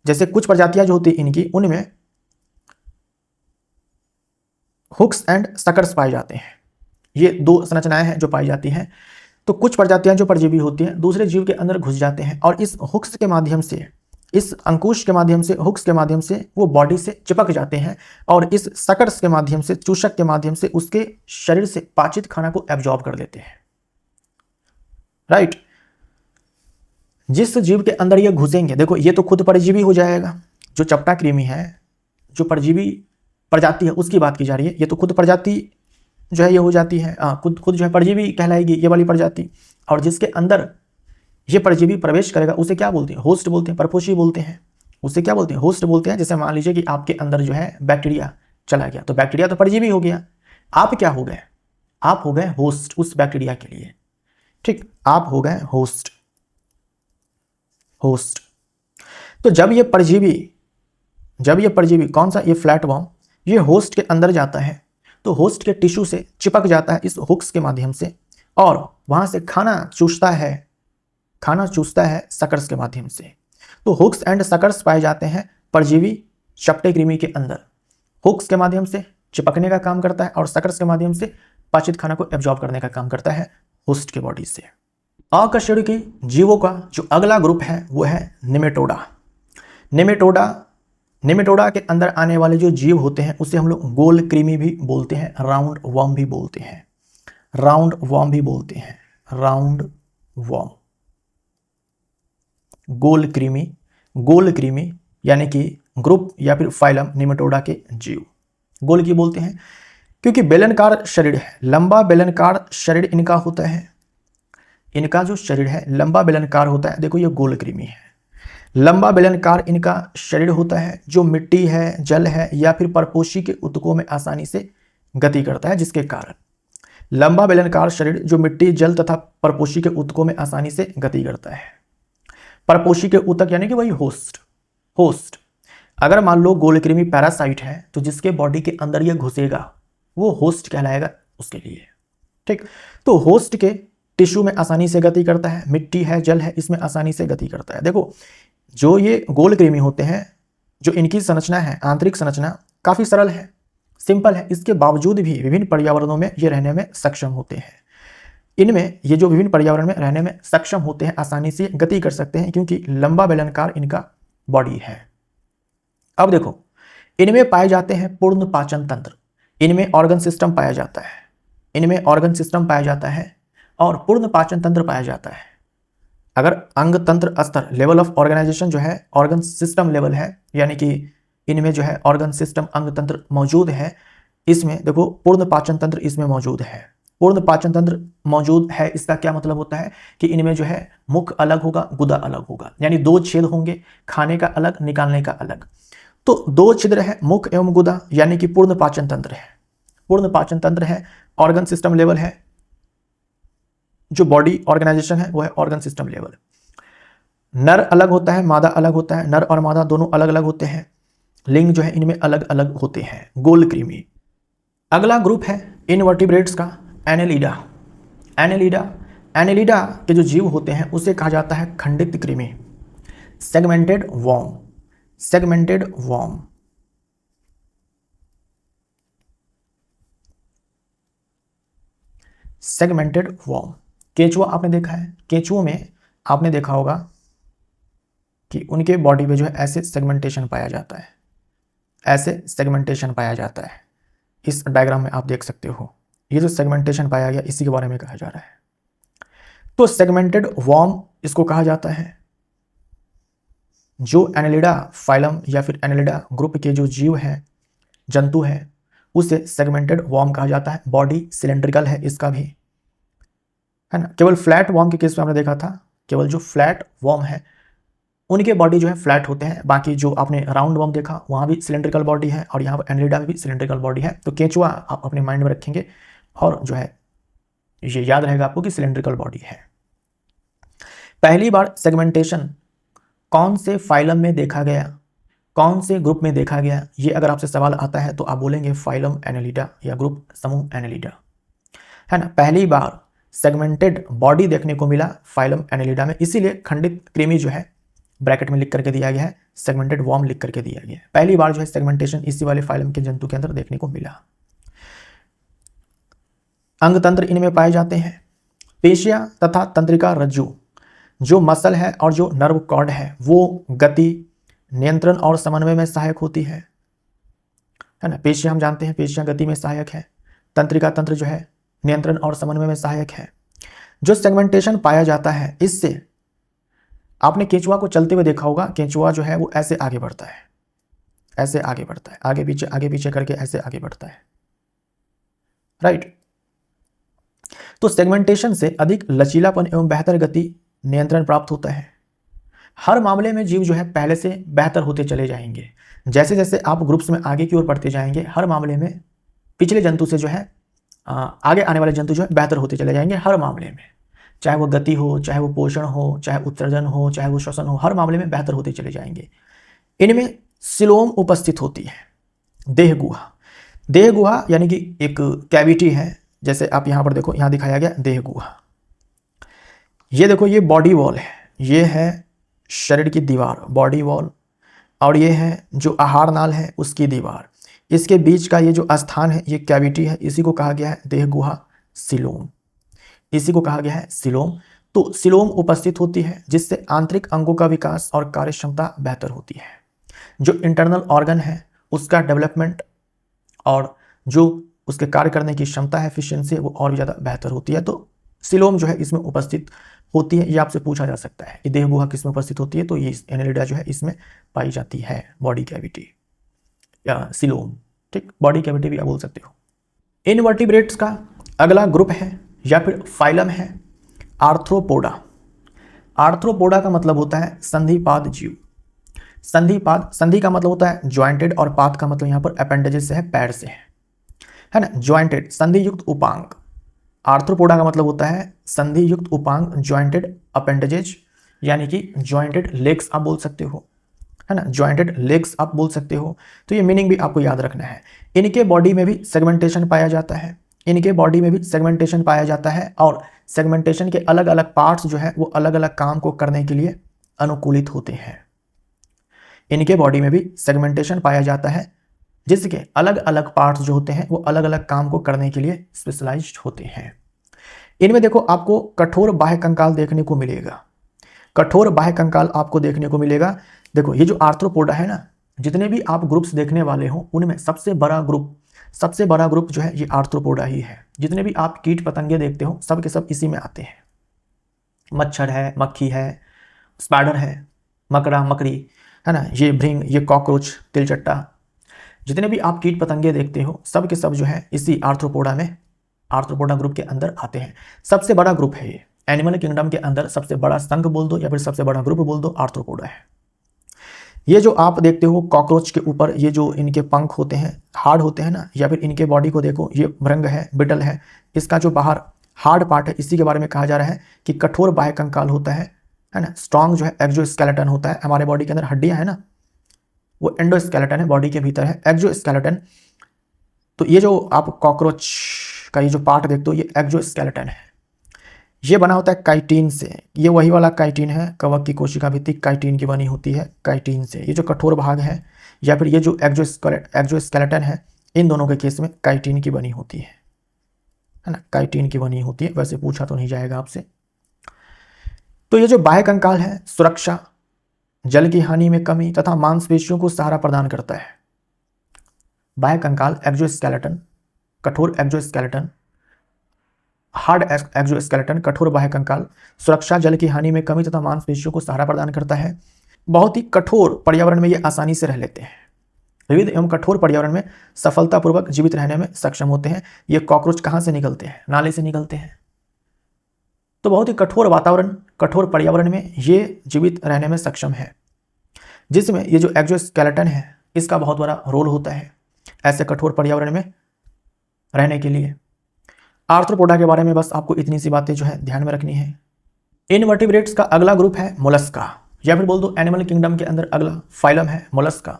जैसे कुछ प्रजातियां जो होती हैं इनकी, उनमें हुक्स एंड सकर्स पाए जाते हैं। ये दो संरचनाएं हैं जो पाई जाती हैं। तो कुछ प्रजातियां जो परजीवी होती हैं दूसरे जीव के अंदर घुस जाते हैं और इस हुक्स के माध्यम से, इस अंकुश के माध्यम से, हुक्स के माध्यम से वो बॉडी से चिपक जाते हैं और इस सकर्स के माध्यम से, चूषक के माध्यम से उसके शरीर से पाचित खाना को एब्जॉर्ब कर लेते हैं। राइट। जिस जीव के अंदर ये घुसेंगे, देखो ये तो खुद परजीवी हो जाएगा, जो चपटा कृमि है, जो परजीवी प्रजाति है उसकी बात की जा रही है। ये तो खुद प्रजाति जो है ये हो जाती है, खुद जो है परजीवी कहलाएगी ये वाली प्रजाति। और जिसके अंदर ये परजीवी प्रवेश करेगा उसे क्या बोलते हैं? होस्ट बोलते हैं, परपोषी बोलते हैं। उसे क्या बोलते हैं? होस्ट बोलते हैं। जैसे मान लीजिए कि आपके अंदर जो है बैक्टीरिया चला गया, तो बैक्टीरिया तो परजीवी हो गया, आप क्या हो गए? आप हो गए होस्ट उस बैक्टीरिया के लिए। ठीक, आप हो गए होस्ट। तो जब ये परजीवी कौन सा? ये फ्लैटवर्म, ये होस्ट के अंदर जाता है तो होस्ट के टिश्यू से चिपक जाता है इस हुक्स के माध्यम से और वहां से खाना चूसता है सकर्स के माध्यम से। तो हुक्स एंड सकर्स पाए जाते हैं परजीवी चपटे कृमि के अंदर। हुक्स के माध्यम से चिपकने का काम करता है और सकर्स के माध्यम से पाचित खाना को एब्जॉर्ब करने का काम करता है होस्ट के बॉडी से। अकशेरुकी जीवों का जो अगला ग्रुप है वो है निमेटोडा। निमेटोडा के अंदर आने वाले जो जीव होते हैं उसे हम लोग गोल कृमि भी बोलते हैं, राउंड वर्म भी बोलते हैं। गोल कृमि यानी कि ग्रुप या फिर फाइलम निमेटोडा के जीव गोल की बोलते हैं क्योंकि बेलनकार शरीर है, लंबा बेलनकार शरीर इनका होता है। इनका जो शरीर है लंबा बेलनकार होता है। देखो ये गोल कृमि है, लंबा बेलनकार इनका शरीर होता है जो मिट्टी है, जल है या फिर परपोषी के ऊतकों में आसानी से गति करता है, जिसके कारण लंबा बेलनकार शरीर जो मिट्टी, जल तथा परपोषी के ऊतकों में आसानी से गति करता है। परपोषी के ऊतक यानी कि वही होस्ट। अगर मान लो गोलकृमि पैरासाइट है तो जिसके बॉडी के अंदर यह घुसेगा वो होस्ट कहलाएगा उसके लिए। ठीक, तो होस्ट के टिश्यू में आसानी से गति करता है, मिट्टी है, जल है, इसमें आसानी से गति करता है। देखो जो ये गोलकृमि होते हैं, जो इनकी संरचना है, आंतरिक संरचना काफी सरल है, सिंपल है, इसके बावजूद भी विभिन्न पर्यावरणों में ये रहने में सक्षम होते हैं। इनमें ये जो विभिन्न पर्यावरण में रहने में सक्षम होते हैं, आसानी से गति कर सकते हैं क्योंकि लंबा बेलनकार इनका बॉडी है। अब देखो इनमें पाए जाते हैं पूर्ण पाचन तंत्र, इनमें ऑर्गन सिस्टम पाया जाता है और पूर्ण पाचन तंत्र पाया जाता है। अगर अंग तंत्र स्तर, लेवल ऑफ ऑर्गेनाइजेशन जो है ऑर्गन सिस्टम लेवल है, यानी कि इनमें जो है ऑर्गन सिस्टम, अंग तंत्र मौजूद है। इसमें देखो पूर्ण पाचन तंत्र इसमें मौजूद है। पूर्ण पाचन तंत्र मौजूद है, इसका क्या मतलब होता है कि इनमें जो है मुख अलग होगा, गुदा अलग होगा, यानी दो छेद होंगे, खाने का अलग, निकालने का अलग। तो दो छिद्र है, मुख एवं गुदा, यानी कि पूर्ण पाचन तंत्र है। ऑर्गन सिस्टम लेवल है, जो बॉडी ऑर्गेनाइजेशन है वो है ऑर्गन सिस्टम लेवल। नर अलग होता है, मादा अलग होता है, नर और मादा दोनों अलग अलग होते हैं। लिंग जो है इनमें अलग अलग होते हैं, गोलकृमि। अगला ग्रुप है इनवर्टिब्रेट्स का, एनेलिडा के जो जीव होते हैं उसे कहा जाता है खंडित कृमि, सेगमेंटेड वॉर्म। केंचुआ आपने देखा है, केंचुओं में आपने देखा होगा कि उनके बॉडी पे जो है ऐसे सेगमेंटेशन पाया जाता है। इस डायग्राम में आप देख सकते हो, ये जो सेगमेंटेशन पाया गया इसी के बारे में कहा जा रहा है। तो सेगमेंटेड वॉर्म इसको कहा जाता है। जो एनेलिडा फाइलम या फिर एनेलिडा ग्रुप के जो जीव हैं, जंतु हैं, उसे सेगमेंटेड वॉर्म कहा जाता है। बॉडी सिलेंड्रिकल है इसका भी, है ना। केवल फ्लैट वॉर्म के केस में हमने देखा था, केवल जो फ्लैट वॉर्म है उनके बॉडी जो है फ्लैट होते हैं। बाकी जो आपने राउंड वॉर्म देखा वहाँ भी सिलेंड्रिकल बॉडी है और यहाँ पर एनलिडा में भी सिलेंड्रिकल बॉडी है। तो केंचुआ आप अपने माइंड में रखेंगे और जो है ये याद रहेगा आपको कि सिलेंड्रिकल बॉडी है। पहली बार सेगमेंटेशन कौन से फाइलम में देखा गया, कौन से ग्रुप में देखा गया, ये अगर आपसे सवाल आता है तो आप बोलेंगे फाइलम एनेलिडा या ग्रुप समूह एनेलिडा, है ना। पहली बार सेगमेंटेड बॉडी देखने को मिला फाइलम एनेलिडा में, इसीलिए खंडित कृमि जो है ब्रैकेट में लिख करके दिया गया है, सेगमेंटेड वॉर्म लिख करके दिया गया है। पहली बार जो है सेगमेंटेशन इसी वाले फाइलम के जंतु के अंदर देखने को मिला। अंग तंत्र इनमें पाए जाते हैं। पेशियां तथा तंत्रिका रज्जु, जो मसल है और जो नर्व कॉर्ड है वो गति, नियंत्रण और समन्वय में सहायक होती है ना। पेशियां हम जानते हैं पेशियां गति में सहायक है, तंत्रिका तंत्र जो है नियंत्रण और समन्वय में सहायक है। जो सेगमेंटेशन पाया जाता है इससे आपने केंचुआ को चलते हुए देखा होगा, केंचुआ जो है वो ऐसे आगे बढ़ता है, ऐसे आगे बढ़ता है, आगे पीछे करके ऐसे आगे बढ़ता है, राइट। तो सेगमेंटेशन से अधिक लचीलापन एवं बेहतर गति नियंत्रण प्राप्त होता है। हर मामले में जीव जो है पहले से बेहतर होते चले जाएंगे। जैसे जैसे आप ग्रुप्स में आगे की ओर बढ़ते जाएंगे हर मामले में पिछले जंतु से जो है आगे आने वाले जंतु जो है बेहतर होते चले जाएंगे हर मामले में, चाहे वो गति हो, चाहे वो पोषण हो, चाहे उत्सर्जन हो, चाहे वो श्वसन हो, हर मामले में बेहतर होते चले जाएंगे। इनमें सिलोम उपस्थित होती है। देह गुहा, देह गुहा यानी कि एक कैविटी है, जैसे आप यहाँ पर देखो, यहाँ दिखाया गया देह गुहा। ये देखो ये बॉडी वॉल है, ये है शरीर की दीवार बॉडी वॉल, और ये है जो आहार नाल है उसकी दीवार। इसके बीच का ये जो स्थान है ये कैविटी है, इसी को कहा गया है देह गुहा सिलोम, इसी को कहा गया है सिलोम। तो सिलोम उपस्थित होती है जिससे आंतरिक अंगों का विकास और कार्य क्षमता बेहतर होती है। जो इंटरनल ऑर्गन है उसका डेवलपमेंट और जो उसके कार्य करने की क्षमता है एफिशिएंसी वो और भी ज़्यादा बेहतर होती है। तो सिलोम जो है इसमें उपस्थित होती है। ये आपसे पूछा जा सकता है कि देह गुहा किस में उपस्थित होती है, तो ये एनेलिडा जो है इसमें पाई जाती है, बॉडी कैविटी या सिलोम, ठीक, बॉडी कैविटी भी आप बोल सकते हो। इनवर्टिब्रेट्स का अगला ग्रुप है या फिर फाइलम है आर्थ्रोपोडा। आर्थ्रोपोडा का मतलब होता है संधिपाद जीव। संधिपाद, संधि का मतलब होता है ज्वाइंटेड और पाद का मतलब यहाँ पर अपेंडेजेस से है, पैर से है ना। ज्वाइंटेड संधि युक्त उपांग, आर्थ्रोपोडा का मतलब होता है संधि युक्त उपांग, ज्वाइंटेड अपेंडेजेज यानी कि ज्वाइंटेड लेग्स आप बोल सकते हो, है ना, ज्वाइंटेड लेग्स आप बोल सकते हो। तो ये मीनिंग भी आपको याद रखना है। इनके बॉडी में भी सेगमेंटेशन पाया जाता है, इनके बॉडी में भी सेगमेंटेशन पाया जाता है और सेगमेंटेशन के अलग अलग पार्ट्स जो है वो अलग अलग काम को करने के लिए अनुकूलित होते हैं। इनके बॉडी में भी सेगमेंटेशन पाया जाता है जिसके अलग अलग पार्ट्स जो होते हैं वो अलग अलग काम को करने के लिए स्पेशलाइज्ड होते हैं। इनमें देखो आपको कठोर बाह्य कंकाल देखने को मिलेगा, कठोर बाह्य कंकाल आपको देखने को मिलेगा। देखो ये जो आर्थ्रोपोडा है ना, जितने भी आप ग्रुप्स देखने वाले हो उनमें सबसे बड़ा ग्रुप जो है ये आर्थ्रोपोडा ही है। जितने भी आप कीट पतंगे देखते हो सब के सब इसी में आते हैं। मच्छर है, मक्खी है, स्पाइडर है, मकड़ा मकड़ी, है ना, ये भृंग, ये कॉकरोच, तिलचट्टा, जितने भी आप कीट पतंगे देखते हो सब के सब जो है इसी आर्थ्रोपोडा में, आर्थ्रोपोडा ग्रुप के अंदर आते हैं। सबसे बड़ा ग्रुप है ये, एनिमल किंगडम के अंदर सबसे बड़ा संघ बोल दो या फिर सबसे बड़ा ग्रुप बोल दो, आर्थ्रोपोडा है। ये जो आप देखते हो कॉकरोच के ऊपर ये जो इनके पंख होते हैं हार्ड होते हैं ना, या फिर इनके बॉडी को देखो, ये भृंग है, बिटल है, इसका जो बाहर हार्ड पार्ट है इसी के बारे में कहा जा रहा है कि कठोर बाह्य कंकाल होता है ना। स्ट्रॉन्ग जो है एक्सोस्केलेटन होता है। हमारे बॉडी के अंदर हड्डियां है ना, वो एंडोस्केलेटन है, बॉडी के भीतर है एक्सोस्केलेटन। तो ये जो आप कॉकरोच का ये जो पार्ट देखते हो ये एक्सोस्केलेटन है। ये बना होता है काइटिन से, ये वही वाला काइटिन है, कवक की कोशिका भित्ति काइटिन की बनी होती है, काइटिन से। ये जो कठोर भाग है या फिर ये जो एक्सोस्केलेटन है, इन दोनों के केस में काइटिन की बनी होती है ना, काइटिन की बनी होती है। वैसे पूछा तो नहीं जाएगा आपसे। तो ये जो बाह्य कंकाल है सुरक्षा, जल की हानि में कमी तथा मांसपेशियों को सहारा प्रदान करता है। बाह्य कंकाल एक्सोस्केलेटन, कठोर एक्सोस्केलेटन, हार्ड एक्सोस्केलेटन, कठोर बाह्य कंकाल, सुरक्षा, जल की हानि में कमी तथा मांसपेशियों को सहारा प्रदान करता है। बहुत ही कठोर पर्यावरण में ये आसानी से रह लेते हैं, विविध एवं कठोर पर्यावरण में सफलतापूर्वक जीवित रहने में सक्षम होते हैं। ये कॉकरोच कहाँ से निकलते हैं? नाले से निकलते हैं। तो बहुत ही कठोर वातावरण, कठोर पर्यावरण में ये जीवित रहने में सक्षम है, जिसमें ये जो एक्सोस्केलेटन है इसका बहुत बड़ा रोल होता है ऐसे कठोर पर्यावरण में रहने के लिए। आर्थ्रोपोडा के बारे में बस आपको इतनी सी बातें जो है ध्यान में रखनी है। इनवर्टिब्रेट्स का अगला ग्रुप है मोलस्का, या फिर बोल दो एनिमल किंगडम के अंदर अगला फाइलम है मोलस्का।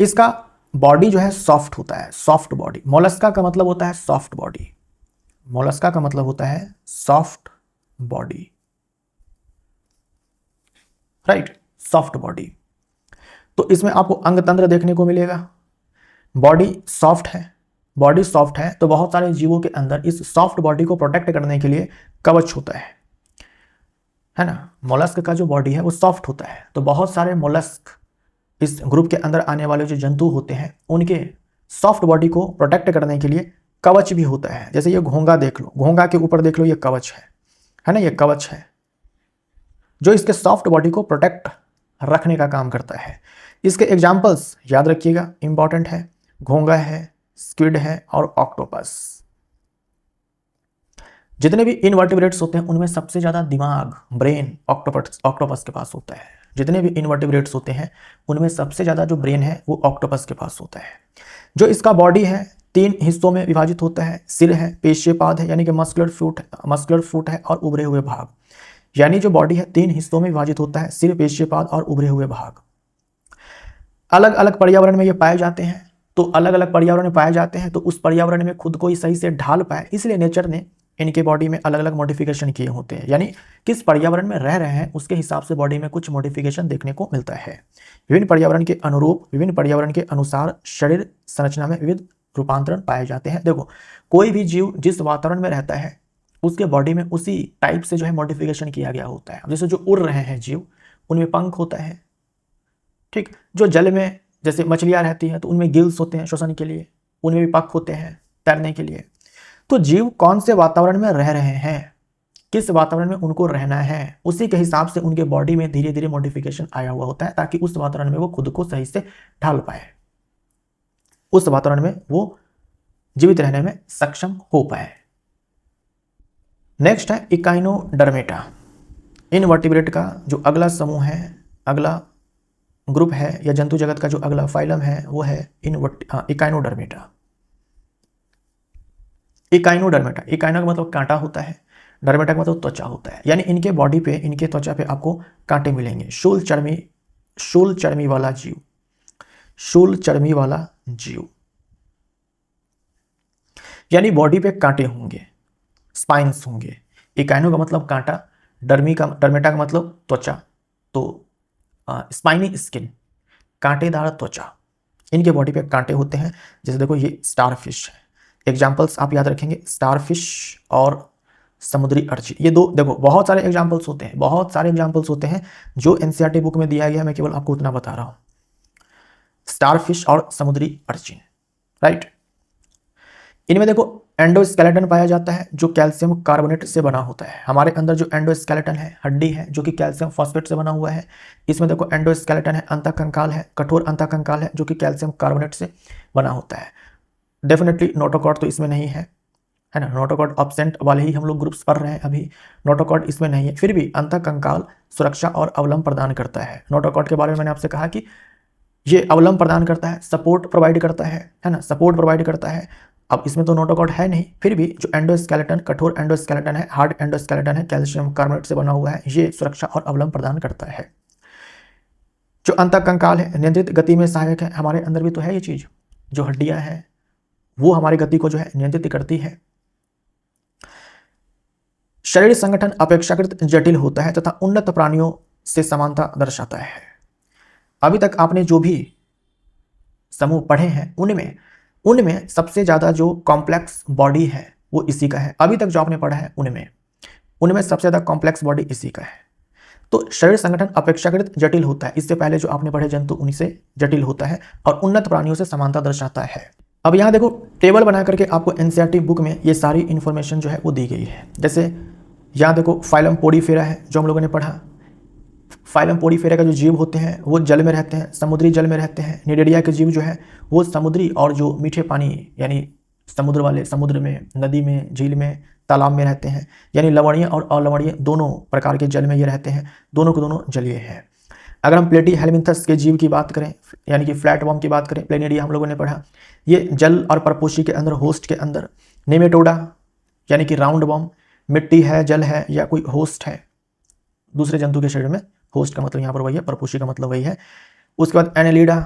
इसका बॉडी जो है सॉफ्ट होता है, सॉफ्ट बॉडी। मोलस्का का मतलब होता है सॉफ्ट बॉडी। मोलस्का का मतलब होता है soft body, right, soft body. तो इसमें आपको अंग तंत्र देखने को मिलेगा। बॉडी सॉफ्ट है, बॉडी सॉफ्ट है तो बहुत सारे जीवों के अंदर इस सॉफ्ट बॉडी को प्रोटेक्ट करने के लिए कवच होता है ना। मोलस्क का जो बॉडी है वो सॉफ्ट होता है, तो बहुत सारे मोलस्क इस ग्रुप के अंदर आने वाले जो जंतु होते हैं उनके सॉफ्ट बॉडी को प्रोटेक्ट करने के लिए कवच भी होता है। जैसे ये घोंगा देख लो, घोंगा के ऊपर देख लो, ये कवच है ना, ये कवच है जो इसके सॉफ्ट बॉडी को प्रोटेक्ट रखने का काम करता है। इसके एग्जाम्पल्स याद रखिएगा, इंपॉर्टेंट है, घोंगा है, स्क्विड है और ऑक्टोपस। जितने भी इनवर्टिब्रेट्स होते हैं उनमें सबसे ज्यादा दिमाग, ब्रेन ऑक्टोपस के पास होता है। जितने भी इनवर्टिब्रेट्स होते हैं उनमें सबसे ज्यादा जो ब्रेन है वो ऑक्टोपस के पास होता है। जो इसका बॉडी है 3 हिस्सों में विभाजित होता है। सिर है, पेशीपाद है यानी कि मस्कुलर फुट है और उभरे हुए भाग। यानी जो बॉडी है 3 हिस्सों में विभाजित होता है, सिर, पेशीपाद और उभरे हुए भाग। अलग अलग पर्यावरण में ये पाए जाते हैं, तो अलग अलग पर्यावरण में पाए जाते हैं तो उस पर्यावरण में खुद को ही सही से ढाल पाए, इसलिए नेचर ने इनके बॉडी में अलग अलग मॉडिफिकेशन किए होते हैं। यानी किस पर्यावरण में रह रहे हैं उसके हिसाब से बॉडी में कुछ मॉडिफिकेशन देखने को मिलता है। विभिन्न पर्यावरण के अनुरूप, विभिन्न पर्यावरण के अनुसार शरीर संरचना में विविध रूपांतरण पाए जाते हैं। देखो, कोई भी जीव जिस वातावरण में रहता है उसके बॉडी में उसी टाइप से जो है मॉडिफिकेशन किया गया होता है। जैसे जो उड़ रहे हैं जीव, उनमें पंख होता है, ठीक। जो जल में जैसे मछलियां रहती हैं तो उनमें गिल्स होते हैं श्वसन के लिए, उनमें भी पंख होते हैं तैरने के लिए। तो जीव कौन से वातावरण में रह रहे हैं, किस वातावरण में उनको रहना है, उसी के हिसाब से उनके बॉडी में धीरे धीरे मॉडिफिकेशन आया हुआ होता है, ताकि उस वातावरण में वो खुद को सही से ढाल पाए, उस वातावरण में वो जीवित रहने में सक्षम हो पाए। नेक्स्ट है इकाइनोडर्मेटा। इनवर्टिब्रेट का जो अगला समूह है, अगला ग्रुप है या जंतु जगत का जो अगला फाइलम है वो है इकाइनोडर्मेटा। इकाइनोडर्मेटा, इकाइनो का मतलब कांटा होता है, डर्मेटा का मतलब त्वचा होता है। यानी इनके बॉडी पे, इनके त्वचा पे आपको कांटे मिलेंगे। शूल चर्मी वाला जीव, शूल चर्मी वाला जीव, यानी बॉडी पे कांटे होंगे, स्पाइन्स होंगे। इकाइनो का मतलब कांटा, डर्मेटा का मतलब त्वचा, तो स्पाइनी स्किन, कांटेदार त्वचा। इनके बॉडी पे कांटे होते हैं। जैसे देखो ये स्टारफिश है, एग्जाम्पल्स आप याद रखेंगे, स्टारफिश और समुद्री अर्चिन। ये दो, देखो बहुत सारे एग्जाम्पल्स होते हैं, बहुत सारे एग्जाम्पल्स होते हैं जो एनसीईआरटी बुक में दिया गया, मैं केवल आपको उतना बता रहा हूं। स्टारफिश और समुद्री अर्चिन, राइट। इनमें देखो एंडोस्केलेटन पाया जाता है जो कैल्शियम कार्बोनेट से बना होता है। हमारे अंदर जो एंडोस्केलेटन है, हड्डी है जो कि कैल्शियम फॉस्फेट से बना हुआ है। इसमें देखो एंडोस्केलेटन है, अंतःकंकाल है, कठोर अंतःकंकाल है जो कि कैल्शियम कार्बोनेट से बना होता है। डेफिनेटली नोटोकॉर्ड तो इसमें नहीं है ना, नोटोकॉर्ड ऑब्सेंट वाले ही हम लोग ग्रुप्स पढ़ रहे हैं अभी, नोटोकॉर्ड इसमें नहीं है। फिर भी अंतःकंकाल सुरक्षा और अवलंब प्रदान करता है। नोटोकॉर्ड के बारे में मैंने आपसे कहा कि ये अवलंब प्रदान करता है, सपोर्ट प्रोवाइड करता है ना, सपोर्ट प्रोवाइड करता है। अब इसमें तो नोटोकॉर्ड है नहीं, फिर भी जो एंडोस्केलेटन, कठोर एंडोस्केलेटन है, हार्ड एंडोस्केलेटन है, कैल्शियम कार्बोनेट से बना हुआ है, ये सुरक्षा और अवलंब प्रदान करता है। जो अंतःकंकाल है, नियंत्रित गति में सहायक है। हमारे अंदर भी तो है ये चीज, जो हड्डियां हैं वो हमारी गति को जो है नियंत्रित करती है। शरीर संगठन अपेक्षाकृत जटिल होता है तथा उन्नत प्राणियों से समानता दर्शाता है। अभी तक आपने जो भी समूह पढ़े हैं उनमें सबसे ज्यादा जो कॉम्प्लेक्स बॉडी है वो इसी का है। अभी तक जो आपने पढ़ा है उनमें सबसे ज्यादा कॉम्प्लेक्स बॉडी इसी का है। तो शरीर संगठन अपेक्षाकृत जटिल होता है, इससे पहले जो आपने पढ़े जंतु उनसे जटिल होता है और उन्नत प्राणियों से समानता दर्शाता है। अब यहाँ देखो टेबल बना करके आपको एनसीईआरटी बुक में ये सारी इंफॉर्मेशन जो है वो दी गई है। जैसे यहाँ देखो फाइलम पोडीफेरा है जो हम लोगों ने पढ़ा, फाइलम पोडीफेरा का जो जीव होते हैं वो जल में रहते हैं, समुद्री जल में रहते हैं। निडेरिया के जीव जो है वो समुद्री और जो मीठे पानी यानी समुद्र वाले, समुद्र में, नदी में, झील में, तालाब में रहते हैं। यानी लवणीय और अलवणीय दोनों प्रकार के जल में ये रहते हैं, दोनों के दोनों जलीय हैं। अगर हम प्लेटी हेलमिंथस के जीव की बात करें यानी कि फ्लैट वर्म की बात करें, प्लेनिडिया हम लोगों ने पढ़ा, ये जल और परपोषी के अंदर, होस्ट के अंदर, नेमेटोडा यानी कि राउंड वर्म, मिट्टी है, जल है या कोई होस्ट है दूसरे जंतु के शरीर में, होस्ट का मतलब यहाँ पर वही है, परपोषी का मतलब वही है। उसके बाद एनेलिडा,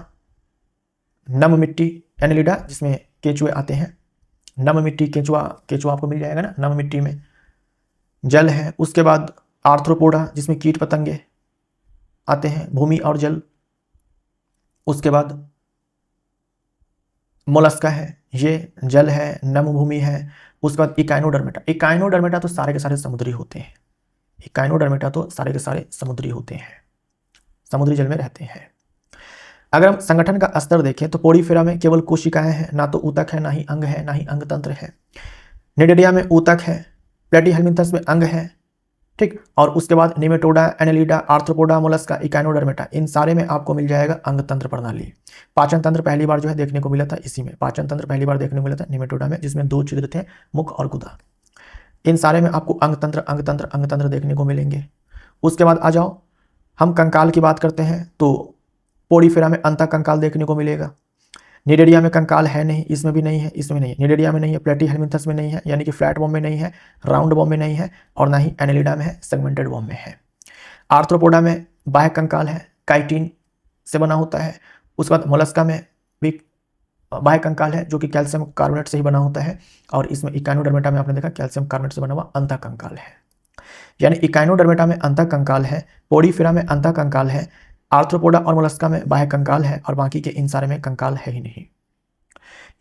नम मिट्टी, एनेलिडा जिसमें केचुए आते हैं, नम मिट्टी, केचुआ, केचुआ आपको मिल जाएगा ना, नम मिट्टी में जल है। उसके बाद आर्थ्रोपोडा जिसमें कीट पतंगे आते हैं, भूमि और जल। उसके बाद मोलस्का है, ये जल है, नम भूमि है। उसके बाद इकाइनोडर्मेटा, इकाइनोडर्मेटा तो सारे के सारे समुद्री होते हैं, इकाइनोडर्मेटा तो सारे के सारे समुद्री होते हैं, समुद्री जल में रहते हैं। अगर हम संगठन का स्तर देखें तो पोडीफेरा में केवल कोशिकाएं हैं, ना तो ऊतक है, ना ही अंग है, ना ही अंग तंत्र है। निडेरिया में ऊतक है, प्लेटीहेलमिन्थस में अंग है, ठीक। और उसके बाद Nematoda, Annelida, Arthropoda, Mollusca, Echinodermata, इन सारे में आपको मिल जाएगा अंग तंत्र प्रणाली। पाचन तंत्र पहली बार जो है देखने को मिला था इसी में, पाचन तंत्र पहली बार देखने को मिला था नेमेटोडा में, जिसमें 2 छिद्र थे, मुख और गुदा। इन सारे में आपको अंग तंत्र, अंग तंत्र, अंग तंत्र देखने को मिलेंगे। उसके बाद आ जाओ, हम कंकाल की बात करते हैं तो पोडीफेरा में अंतः कंकाल देखने को मिलेगा। निडेरिया में कंकाल है नहीं, इसमें भी नहीं है, इसमें नहीं है, निडेरिया में नहीं है, प्लेटीहेलमिन्थस में नहीं है, यानी कि फ्लैट वर्म में नहीं है, राउंड वर्म में नहीं है, और ना ही एनेलिडा में है, सेगमेंटेड वर्म में है। आर्थ्रोपोडा में बाह्य कंकाल है, काइटिन से बना होता है। उसके बाद मोलस्का में भी बाह्य कंकाल है जो कि कैल्शियम कार्बोनेट से ही बना होता है, और इसमें इकाइनोडर्मेटा में आपने देखा कैल्शियम कार्बोनेट से बना हुआ अंतः कंकाल है। यानी इकाइनोडर्मेटा में अंतः कंकाल है, पोडीफेरा में अंतः कंकाल है, आर्थ्रोपोडा और मोलस्का में बाह्य कंकाल है, और बाकी के इन सारे में कंकाल है ही नहीं।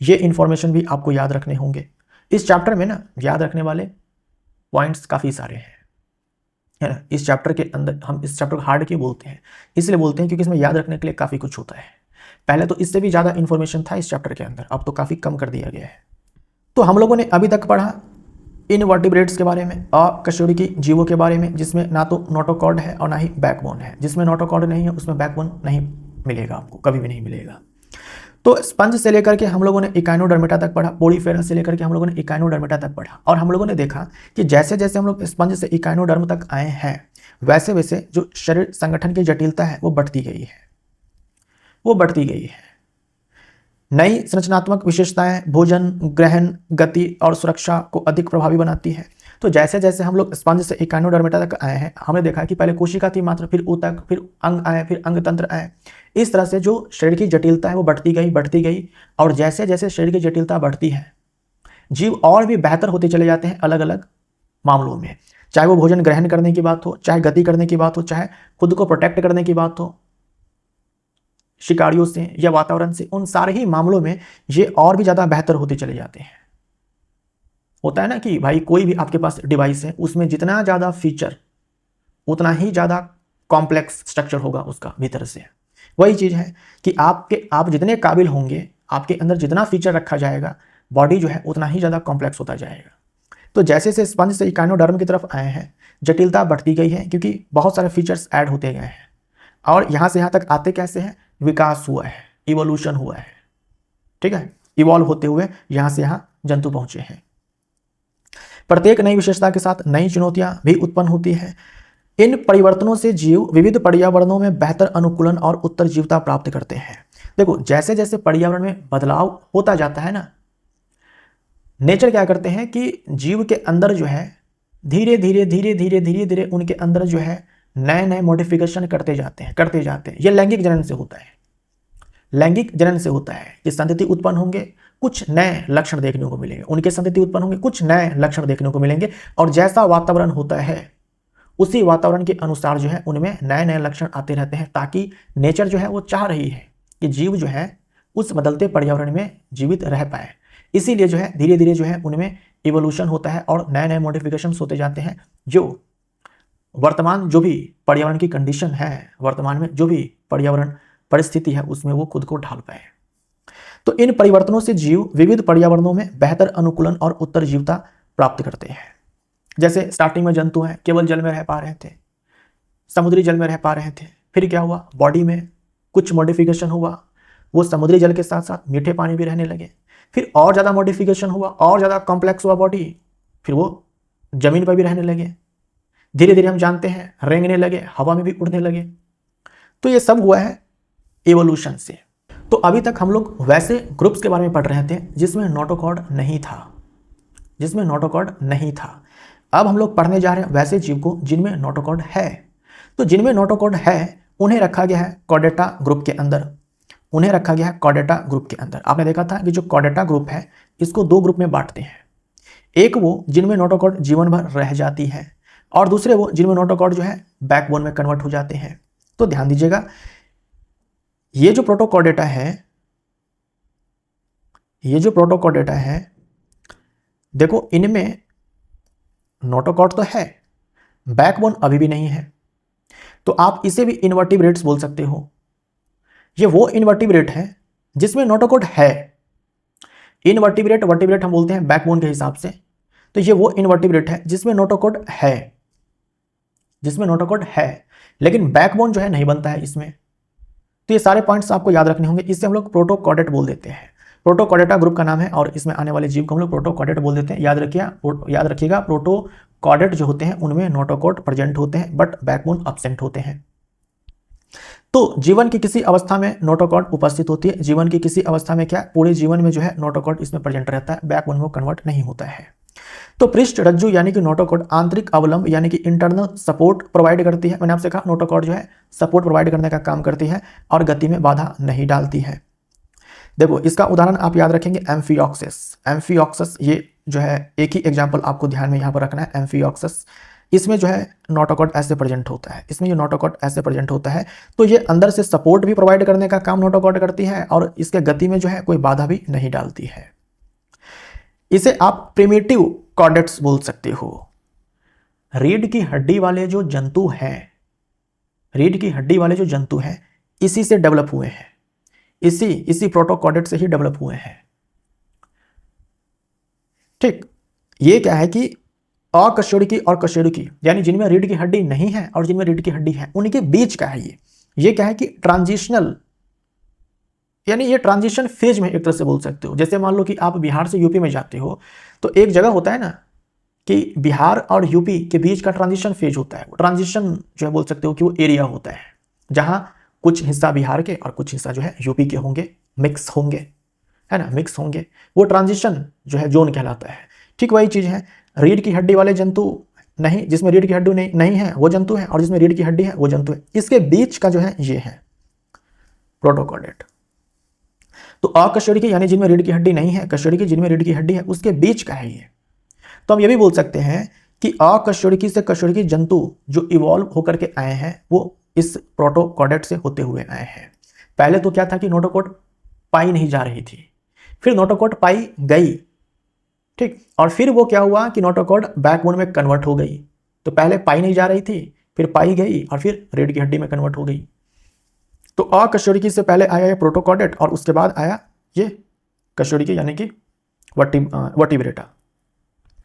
ये इंफॉर्मेशन भी आपको याद रखने होंगे। इस चैप्टर में ना याद रखने वाले पॉइंट्स काफ़ी सारे हैं, है ना। इस चैप्टर के अंदर हम इस चैप्टर को हार्ड क्यों बोलते हैं, इसलिए बोलते हैं क्योंकि इसमें याद रखने के लिए काफ़ी कुछ होता है। पहले तो इससे भी ज़्यादा इन्फॉर्मेशन था इस चैप्टर के अंदर, अब तो काफ़ी कम कर दिया गया है। तो हम लोगों ने अभी तक पढ़ा इनवर्टिब्रेट्स के बारे में, अकशेरुकी जीवों के बारे में, जिसमें ना तो नोटोकॉर्ड है और ना ही बैकबोन है। जिसमें नोटोकॉर्ड नहीं है उसमें बैकबोन नहीं मिलेगा, आपको कभी भी नहीं मिलेगा। तो स्पंज से लेकर के हम लोगों ने इकाइनोडर्मेटा तक पढ़ा, पोडीफेरा से लेकर के हम लोगों ने इकाइनोडर्मेटा तक पढ़ा, और हम लोगों ने देखा कि जैसे जैसे हम लोग स्पंज से इकाइनोडर्म तक आए हैं वैसे वैसे जो शरीर संगठन की जटिलता है वो बढ़ती गई है, वो बढ़ती गई है। नई संरचनात्मक विशेषताएं भोजन, ग्रहण, गति और सुरक्षा को अधिक प्रभावी बनाती है। तो जैसे जैसे हम लोग स्पंज से इकाइनोडर्मेटा तक आए हैं, हमने देखा कि पहले कोशिका थी मात्र, फिर ऊतक, फिर अंग आए, फिर अंग तंत्र आए। इस तरह से जो शरीर की जटिलता है वो बढ़ती गई, बढ़ती गई, और जैसे जैसे शरीर की जटिलता बढ़ती है जीव और भी बेहतर होते चले जाते हैं अलग अलग मामलों में, चाहे वो भोजन ग्रहण करने की बात हो, चाहे गति करने की बात हो, चाहे खुद को प्रोटेक्ट करने की बात हो शिकारियों से या वातावरण से, उन सारे ही मामलों में ये और भी ज़्यादा बेहतर होते चले जाते हैं। होता है ना कि भाई कोई भी आपके पास डिवाइस है, उसमें जितना ज़्यादा फीचर उतना ही ज़्यादा कॉम्प्लेक्स स्ट्रक्चर होगा उसका भीतर से। वही चीज़ है कि आप जितने काबिल होंगे, आपके अंदर जितना फीचर रखा जाएगा, बॉडी जो है उतना ही ज़्यादा कॉम्प्लेक्स होता जाएगा। तो जैसे जैसे स्पंज से इकाइनोडर्म की तरफ आए हैं जटिलता बढ़ती गई है, क्योंकि बहुत सारे फीचर्स ऐड होते गए हैं, और यहाँ से यहाँ तक आते कैसे हैं, विकास हुआ है, इवोल्यूशन हुआ है, ठीक है, इवॉल्व होते हुए यहाँ से यहाँ जंतु पहुँचे हैं। प्रत्येक नई विशेषता के साथ नई चुनौतियां भी उत्पन्न होती हैं। इन परिवर्तनों से जीव विविध पर्यावरणों में बेहतर अनुकूलन और उत्तरजीवता प्राप्त करते हैं। देखो जैसे जैसे पर्यावरण में बदलाव होता जाता है ना, नेचर क्या करते हैं कि जीव के अंदर जो है धीरे धीरे धीरे धीरे धीरे धीरे उनके अंदर जो है नए नए मॉडिफिकेशन करते जाते हैं। ये लैंगिक जनन से होता है, लैंगिक जनन से होता है कि संतति उत्पन्न होंगे, कुछ नए लक्षण देखने को मिलेंगे, उनके संतति उत्पन्न होंगे, कुछ नए लक्षण देखने को मिलेंगे, और जैसा वातावरण होता है उसी वातावरण के अनुसार जो है उनमें नए नए लक्षण आते रहते हैं, ताकि नेचर जो है वो चाह रही है कि जीव जो है उस बदलते पर्यावरण में जीवित रह पाए। इसीलिए जो है धीरे धीरे जो है उनमें इवोल्यूशन होता है और नए नए मॉडिफिकेशन होते जाते हैं, जो वर्तमान जो भी पर्यावरण की कंडीशन है, वर्तमान में जो भी पर्यावरण परिस्थिति है उसमें वो खुद को ढाल पाए। तो इन परिवर्तनों से जीव विविध पर्यावरणों में बेहतर अनुकूलन और उत्तरजीवता प्राप्त करते हैं। जैसे स्टार्टिंग में जंतु हैं केवल जल में रह पा रहे थे, समुद्री जल में रह पा रहे थे, फिर क्या हुआ, बॉडी में कुछ मॉडिफिकेशन हुआ, वो समुद्री जल के साथ साथ मीठे पानी भी रहने लगे, फिर और ज़्यादा मॉडिफिकेशन हुआ, और ज़्यादा कॉम्प्लेक्स हुआ बॉडी, फिर वो जमीन पर भी रहने लगे, धीरे धीरे हम जानते हैं रेंगने लगे, हवा में भी उड़ने लगे। तो ये सब हुआ है एवोल्यूशन से। तो अभी तक हम लोग वैसे ग्रुप्स के बारे में पढ़ रहे थे जिसमें नोटोकॉर्ड नहीं था, जिसमें नोटोकॉर्ड नहीं था। अब हम लोग पढ़ने जा रहे हैं वैसे जीव को जिनमें नोटोकॉर्ड है। तो जिनमें नोटोकॉर्ड है उन्हें रखा गया है कॉर्डेटा ग्रुप के अंदर, उन्हें रखा गया है कॉर्डेटा ग्रुप के अंदर। आपने देखा था कि जो कॉर्डेटा ग्रुप है इसको दो ग्रुप में बांटते हैं, एक वो जिनमें नोटोकॉर्ड जीवन भर रह जाती है और दूसरे वो जिनमें नोटोकॉर्ड जो है बैकबोन में कन्वर्ट हो जाते हैं। तो ध्यान दीजिएगा, ये जो प्रोटोकॉर्डेटा है, ये जो प्रोटोकॉर्डेटा है, देखो इनमें नोटोकॉर्ड तो है, बैकबोन अभी भी नहीं है। तो आप इसे भी इनवर्टिब्रेट्स बोल सकते हो। ये वो इनवर्टिब्रेट है जिसमें नोटोकॉर्ड है। इनवर्टिब्रेट वर्टिब्रेट हम बोलते हैं बैकबोन के हिसाब से। तो ये वो इनवर्टिब्रेट है जिसमें नोटोकॉर्ड है, जिसमें नोटोकॉर्ड है, लेकिन बैकबोन जो है नहीं बनता है इसमें। तो ये सारे पॉइंट्स आपको याद रखने होंगे। इससे हम लोग प्रोटोकॉर्डेट बोल देते हैं। प्रोटोकॉर्डेटा ग्रुप का नाम है और इसमें आने वाले जीव को हम लोग प्रोटोकॉर्डेट बोल देते हैं। याद रखिएगा प्रोटोकॉर्डेट जो होते हैं उनमें नोटोकॉर्ड प्रेजेंट होते हैं बट बैकबोन अब्सेंट होते हैं। तो जीवन की किसी अवस्था में नोटोकॉर्ड उपस्थित होती है, जीवन की किसी अवस्था में क्या, पूरे जीवन में जो है नोटोकॉर्ड इसमें प्रेजेंट रहता है, बैकबोन में कन्वर्ट नहीं होता है। तो पृष्ठ रज्जु यानी कि नोटोकॉर्ड आंतरिक अवलंब यानी कि इंटरनल सपोर्ट प्रोवाइड करती है। मैंने आपसे कहा नोटोकॉर्ड जो है सपोर्ट प्रोवाइड करने का काम करती है और गति में बाधा नहीं डालती है। देखो इसका उदाहरण आप याद रखेंगे एम्फिऑक्सिस। एम्फिऑक्सिस ये जो है एक ही एग्जांपल आपको ध्यान में यहाँ पर रखना है, एम्फिऑक्सिस। इसमें जो है नोटोकॉर्ड ऐसे प्रेजेंट होता है, इसमें ये नोटोकॉर्ड ऐसे प्रेजेंट होता है। तो ये अंदर से सपोर्ट भी प्रोवाइड करने का काम नोटोकॉर्ड करती है और इसके गति में जो है कोई बाधा भी नहीं डालती है। इसे आप प्रिमिटिव कॉर्डेट्स बोल सकते हो। रीढ़ की हड्डी वाले जो जंतु हैं, रीढ़ की हड्डी वाले जो जंतु हैं इसी से डेवलप हुए हैं, इसी प्रोटोकॉर्डेट से ही डेवलप हुए हैं। ठीक, ये क्या है कि अकशेरुकी और कशेरुकी यानी जिनमें रीढ़ की हड्डी नहीं है और जिनमें रीढ़ की हड्डी है उनके बीच का है ये क्या है कि ट्रांजिशनल, यानी ये ट्रांजिशन फेज में एक तरह से बोल सकते हो। जैसे मान लो कि आप बिहार से यूपी में जाते हो तो एक जगह होता है ना कि बिहार और यूपी के बीच का ट्रांजिशन फेज होता है। वो ट्रांजिशन जो है बोल सकते हो कि वो एरिया होता है जहां कुछ हिस्सा बिहार के और कुछ हिस्सा जो है यूपी के होंगे, मिक्स होंगे, है ना, मिक्स होंगे। वो ट्रांजिशन जो है जोन कहलाता है। ठीक वही चीज़ है, रीढ़ की हड्डी वाले जंतु नहीं, जिसमें रीढ़ की हड्डी नहीं है वो जंतु है और जिसमें रीढ़ की हड्डी है वो जंतु है। इसके बीच का जो है ये है प्रोटोकॉर्डेट। तो अकशेरुकी यानी जिनमें रीढ़ की हड्डी नहीं है, कशेरुकी जिनमें रीढ़ की हड्डी है, उसके बीच का है ये। तो हम ये भी बोल सकते हैं कि अकशेरुकी से कशेरुकी जंतु जो इवॉल्व होकर के आए हैं वो इस प्रोटोकॉर्डेट से होते हुए आए हैं। पहले तो क्या था कि नोटोकॉर्ड पाई नहीं जा रही थी, फिर नोटोकॉर्ड पाई गई, ठीक, और फिर वो क्या हुआ कि नोटोकॉर्ड बैकबोन में कन्वर्ट हो गई। तो पहले पाई नहीं जा रही थी, फिर पाई गई और फिर रीढ़ की हड्डी में कन्वर्ट हो गई। तो अकशेरुकी से पहले आया ये प्रोटोकॉर्डेट और उसके बाद आया ये कशेरुकी यानी कि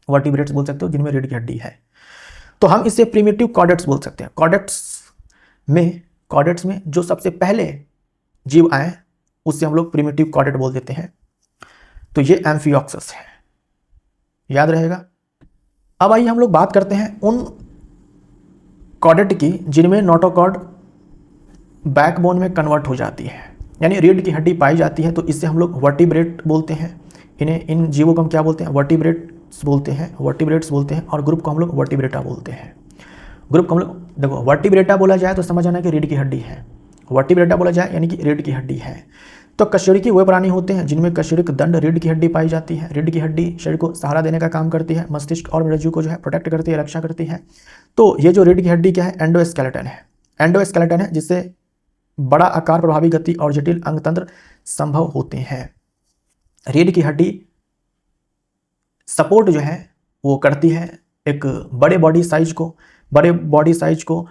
वर्टिब्रेट्स बोल सकते हो जिनमें रीढ़ की हड्डी है। तो हम इसे प्रिमिटिव कॉर्डेट्स बोल सकते हैं। कॉर्डेट्स में जो सबसे पहले जीव आए उससे हम लोग प्रिमिटिव कॉर्डेट बोल देते हैं। तो ये एम्फिऑक्सिस है, याद रहेगा। अब आइए हम लोग बात करते हैं उन कॉर्डेट की जिनमें नोटोकॉर्ड बैकबोन में कन्वर्ट हो जाती है, यानी रीढ़ की हड्डी पाई जाती है। तो इससे हम लोग वर्टिब्रेट बोलते हैं। इन जीवों को हम क्या बोलते हैं, वर्टिब्रेट्स बोलते हैं और ग्रुप को हम लोग वर्टिब्रेटा बोलते हैं। ग्रुप को हम लोग देखो वर्टिब्रेटा बोला जाए तो समझ आना कि रीढ़ की हड्डी है, वर्टिब्रेटा बोला जाए यानी कि रीढ़ की हड्डी है। तो कशेरुकी वे प्राणी होते हैं जिनमें कशेरुक दंड रीढ़ की हड्डी पाई जाती है। रीढ़ की हड्डी शरीर को सहारा देने का काम करती है, मस्तिष्क और रज्जु को जो है प्रोटेक्ट करती है, रक्षा करती है। तो ये जो रीढ़ की हड्डी क्या है, एंडोस्केलेटन है जिससे बड़ा आकार, प्रभावी गति और जटिल अंगतंत्र संभव होते हैं। रीढ़ की हड्डी सपोर्ट जो है वो करती है एक बड़े बॉडी साइज को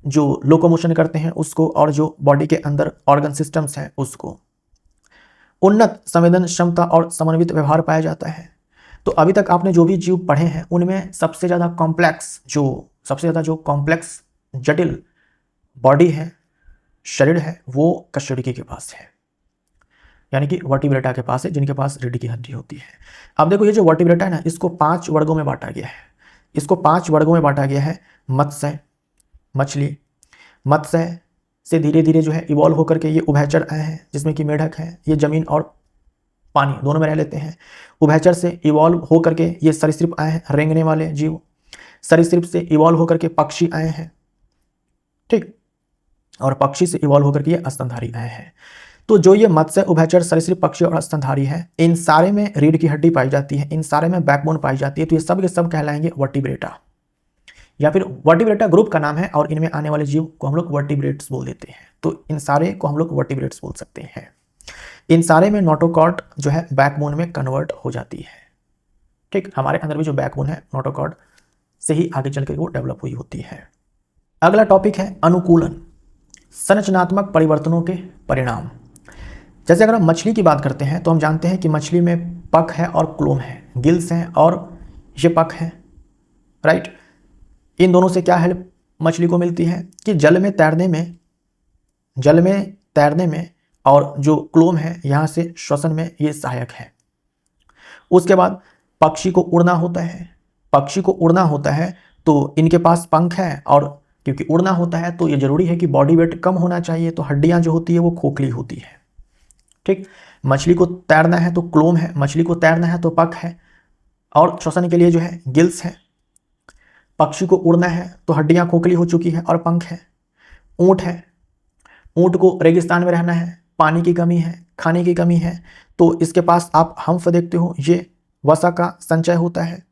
जो लोकोमोशन करते हैं उसको, और जो बॉडी के अंदर ऑर्गन सिस्टम्स हैं उसको। उन्नत संवेदन क्षमता और समन्वित व्यवहार पाया जाता है। तो अभी तक आपने जो भी जीव पढ़े हैं उनमें सबसे ज़्यादा कॉम्प्लेक्स जटिल बॉडी है, शरीर है, वो कशेरुकी के पास है, यानी कि वर्टिब्रेटा के पास है, जिनके पास रीढ़ की हड्डी होती है। अब देखो ये जो वर्टिब्रेटा है ना, इसको 5 वर्गों में बांटा गया है। इसको 5 वर्गों में बांटा गया है। मत्स्य, मछली, मत्स्य से धीरे धीरे जो है इवॉल्व होकर के ये उभयचर आए हैं, जिसमें कि मेढक है, ये जमीन और पानी दोनों में रह लेते हैं। उभयचर से इवॉल्व होकर के ये सरीसृप आए हैं, रेंगने वाले जीव। सरीसृप से इवॉल्व होकर के पक्षी आए हैं, ठीक, और पक्षी से इवॉल्व होकर के ये स्तनधारी आए हैं। तो जो ये मत्स्य, उभयचर, सरीसृप, पक्षी और स्तनधारी है, इन सारे में रीढ़ की हड्डी पाई जाती है, इन सारे में बैकबोन पाई जाती है। तो ये सब के सब कहलाएंगे वर्टिब्रेटा, या फिर वर्टिब्रेटा ग्रुप का नाम है, और इनमें आने वाले जीव को हम लोग वर्टिब्रेट्स बोल देते हैं। तो इन सारे को हम लोग वर्टिब्रेट्स बोल सकते हैं। इन सारे में नोटोकॉर्ड जो है बैकबोन में कन्वर्ट हो जाती है, ठीक। हमारे अंदर भी जो बैकबोन है नोटोकॉर्ड से ही आगे चल कर वो डेवलप हुई होती है। अगला टॉपिक है अनुकूलन, संरचनात्मक परिवर्तनों के परिणाम। जैसे अगर हम मछली की बात करते हैं तो हम जानते हैं कि मछली में पख है और क्लोम है, गिल्स हैं और ये पख है, राइट। इन दोनों से क्या हेल्प मछली को मिलती है कि जल में तैरने में और जो क्लोम है यहाँ से श्वसन में ये सहायक है। उसके बाद पक्षी को उड़ना होता है, तो इनके पास पंख है, और क्योंकि उड़ना होता है तो ये जरूरी है कि बॉडी वेट कम होना चाहिए, तो हड्डियां जो होती है वो खोखली होती है, ठीक। मछली को तैरना है तो क्लोम है, मछली को तैरना है तो पख है, और श्वसन के लिए जो है गिल्स है। पक्षी को उड़ना है तो हड्डियां खोखली हो चुकी है और पंख है। ऊंट है, ऊंट को रेगिस्तान में रहना है, पानी की कमी है, खाने की कमी है, तो इसके पास आप हम्फ देखते हो, ये वसा का संचय होता है,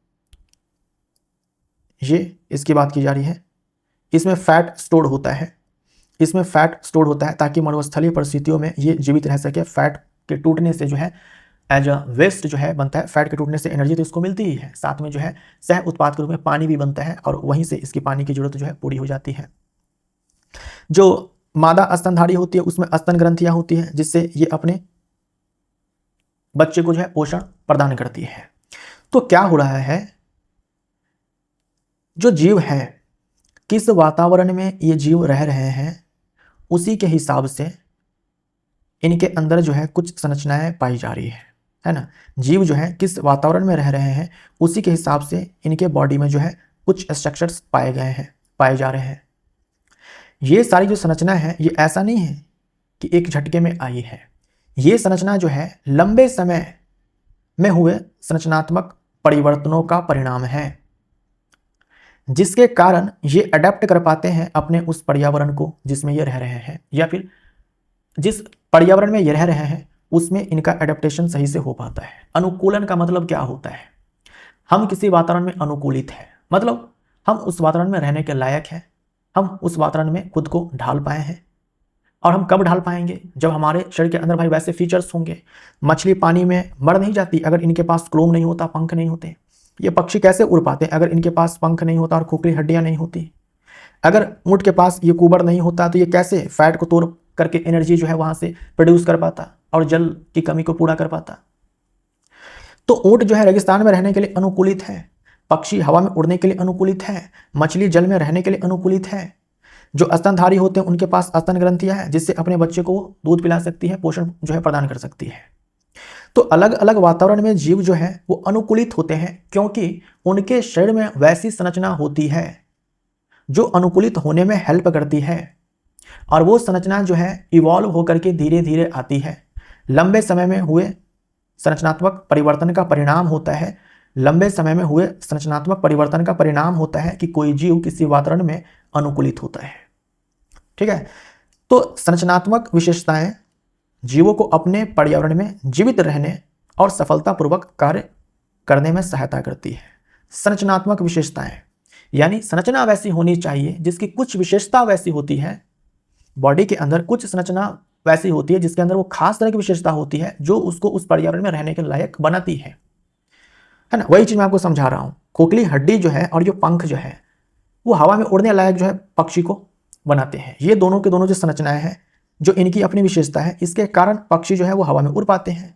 ये इसकी बात की जा रही है। इसमें फैट स्टोर्ड होता है, ताकि मरुस्थलीय परिस्थितियों में ये जीवित रह सके। फैट के टूटने से जो है एज अ वेस्ट जो है बनता है, फैट के टूटने से एनर्जी तो इसको मिलती ही है, साथ में जो है सह उत्पाद के रूप में पानी भी बनता है, और वहीं से इसकी पानी की जरूरत जो है पूरी हो जाती है। जो मादा स्तनधारी होती है उसमें स्तन ग्रंथियां होती हैं, जिससे ये अपने बच्चे को जो है पोषण प्रदान करती है। तो क्या हो रहा है, जो जीव है, किस वातावरण में ये जीव रह रहे हैं, उसी के हिसाब से इनके अंदर जो है कुछ संरचनाएं पाई जा रही है ना। जीव जो है किस वातावरण में रह रहे हैं, उसी के हिसाब से इनके बॉडी में जो है कुछ स्ट्रक्चर्स पाए जा रहे हैं। ये सारी जो संरचना है, ये ऐसा नहीं है कि एक झटके में आई है। ये संरचना जो है लंबे समय में हुए संरचनात्मक परिवर्तनों का परिणाम है, जिसके कारण ये अडेप्ट कर पाते हैं अपने उस पर्यावरण को जिसमें ये रह रहे हैं, या फिर जिस पर्यावरण में ये रह रहे हैं उसमें इनका एडेप्टेशन सही से हो पाता है। अनुकूलन का मतलब क्या होता है, हम किसी वातावरण में अनुकूलित है, मतलब हम उस वातावरण में रहने के लायक हैं, हम उस वातावरण में खुद को ढाल पाए हैं। और हम कब ढाल पाएंगे, जब हमारे शरीर के अंदर भाई वैसे फीचर्स होंगे। मछली पानी में मर नहीं जाती अगर इनके पास क्लोम नहीं होता, पंख नहीं होते। ये पक्षी कैसे उड़ पाते हैं अगर इनके पास पंख नहीं होता और खोखली हड्डियां नहीं होती। अगर ऊंट के पास ये कुबर नहीं होता तो ये कैसे फैट को तोड़ करके एनर्जी जो है वहां से प्रोड्यूस कर पाता और जल की कमी को पूरा कर पाता। तो ऊंट जो है रेगिस्तान में रहने के लिए अनुकूलित है, पक्षी हवा में उड़ने के लिए अनुकूलित है, मछली जल में रहने के लिए अनुकूलित है। जो स्तनधारी होते हैं उनके पास स्तन ग्रंथियां हैं, जिससे अपने बच्चे को दूध पिला सकती है, पोषण जो है प्रदान कर सकती है। तो अलग अलग वातावरण में जीव जो है वो अनुकूलित होते हैं, क्योंकि उनके शरीर में वैसी संरचना होती है जो अनुकूलित होने में हेल्प करती है, और वो संरचना जो है इवॉल्व होकर के धीरे धीरे आती है। लंबे समय में हुए संरचनात्मक परिवर्तन का परिणाम होता है, कि कोई जीव किसी वातावरण में अनुकूलित होता है। ठीक है, तो संरचनात्मक विशेषताएं जीवों को अपने पर्यावरण में जीवित रहने और सफलतापूर्वक कार्य करने में सहायता करती है। संरचनात्मक विशेषताएं यानी संरचना वैसी होनी चाहिए जिसकी कुछ विशेषता वैसी होती है, बॉडी के अंदर कुछ संरचना वैसी होती है जिसके अंदर वो खास तरह की विशेषता होती है जो उसको उस पर्यावरण में रहने के लायक बनाती है ना। वही चीज मैं आपको समझा रहा हूं। खोखली हड्डी जो है और जो पंख जो है वो हवा में उड़ने लायक जो है पक्षी को बनाते हैं। ये दोनों के दोनों जो संरचनाएं हैं, जो इनकी अपनी विशेषता है, इसके कारण पक्षी जो है वो हवा में उड़ पाते हैं।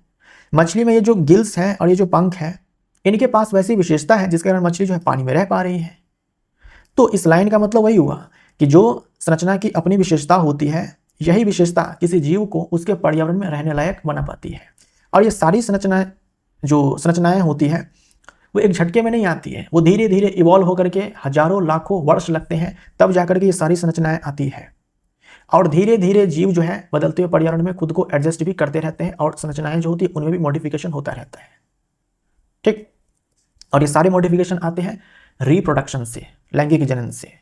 मछली में ये जो गिल्स हैं और ये जो पंख है, इनके पास वैसी विशेषता है जिसके कारण मछली जो है पानी में रह पा रही है। तो इस लाइन का मतलब वही हुआ कि जो संरचना की अपनी विशेषता होती है, यही विशेषता किसी जीव को उसके पर्यावरण में रहने लायक बना पाती है। और ये सारी संरचनाएं होती है वो एक झटके में नहीं आती है, वो धीरे धीरे इवॉल्व होकर के हजारों लाखों वर्ष लगते हैं, तब जाकर के ये सारी संरचनाएं आती है। और धीरे धीरे जीव जो है बदलते हुए पर्यावरण में खुद को एडजस्ट भी करते रहते हैं और संरचनाएं जो होती है उनमें भी मॉडिफिकेशन होता रहता है। ठीक, और ये सारे मॉडिफिकेशन आते हैं रिप्रोडक्शन से, लैंगिक जनन से।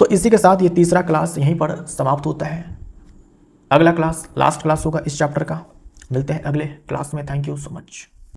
तो इसी के साथ ये तीसरा क्लास यहीं पर समाप्त होता है। अगला क्लास लास्ट क्लास होगा इस चैप्टर का। मिलते हैं अगले क्लास में। Thank you so much.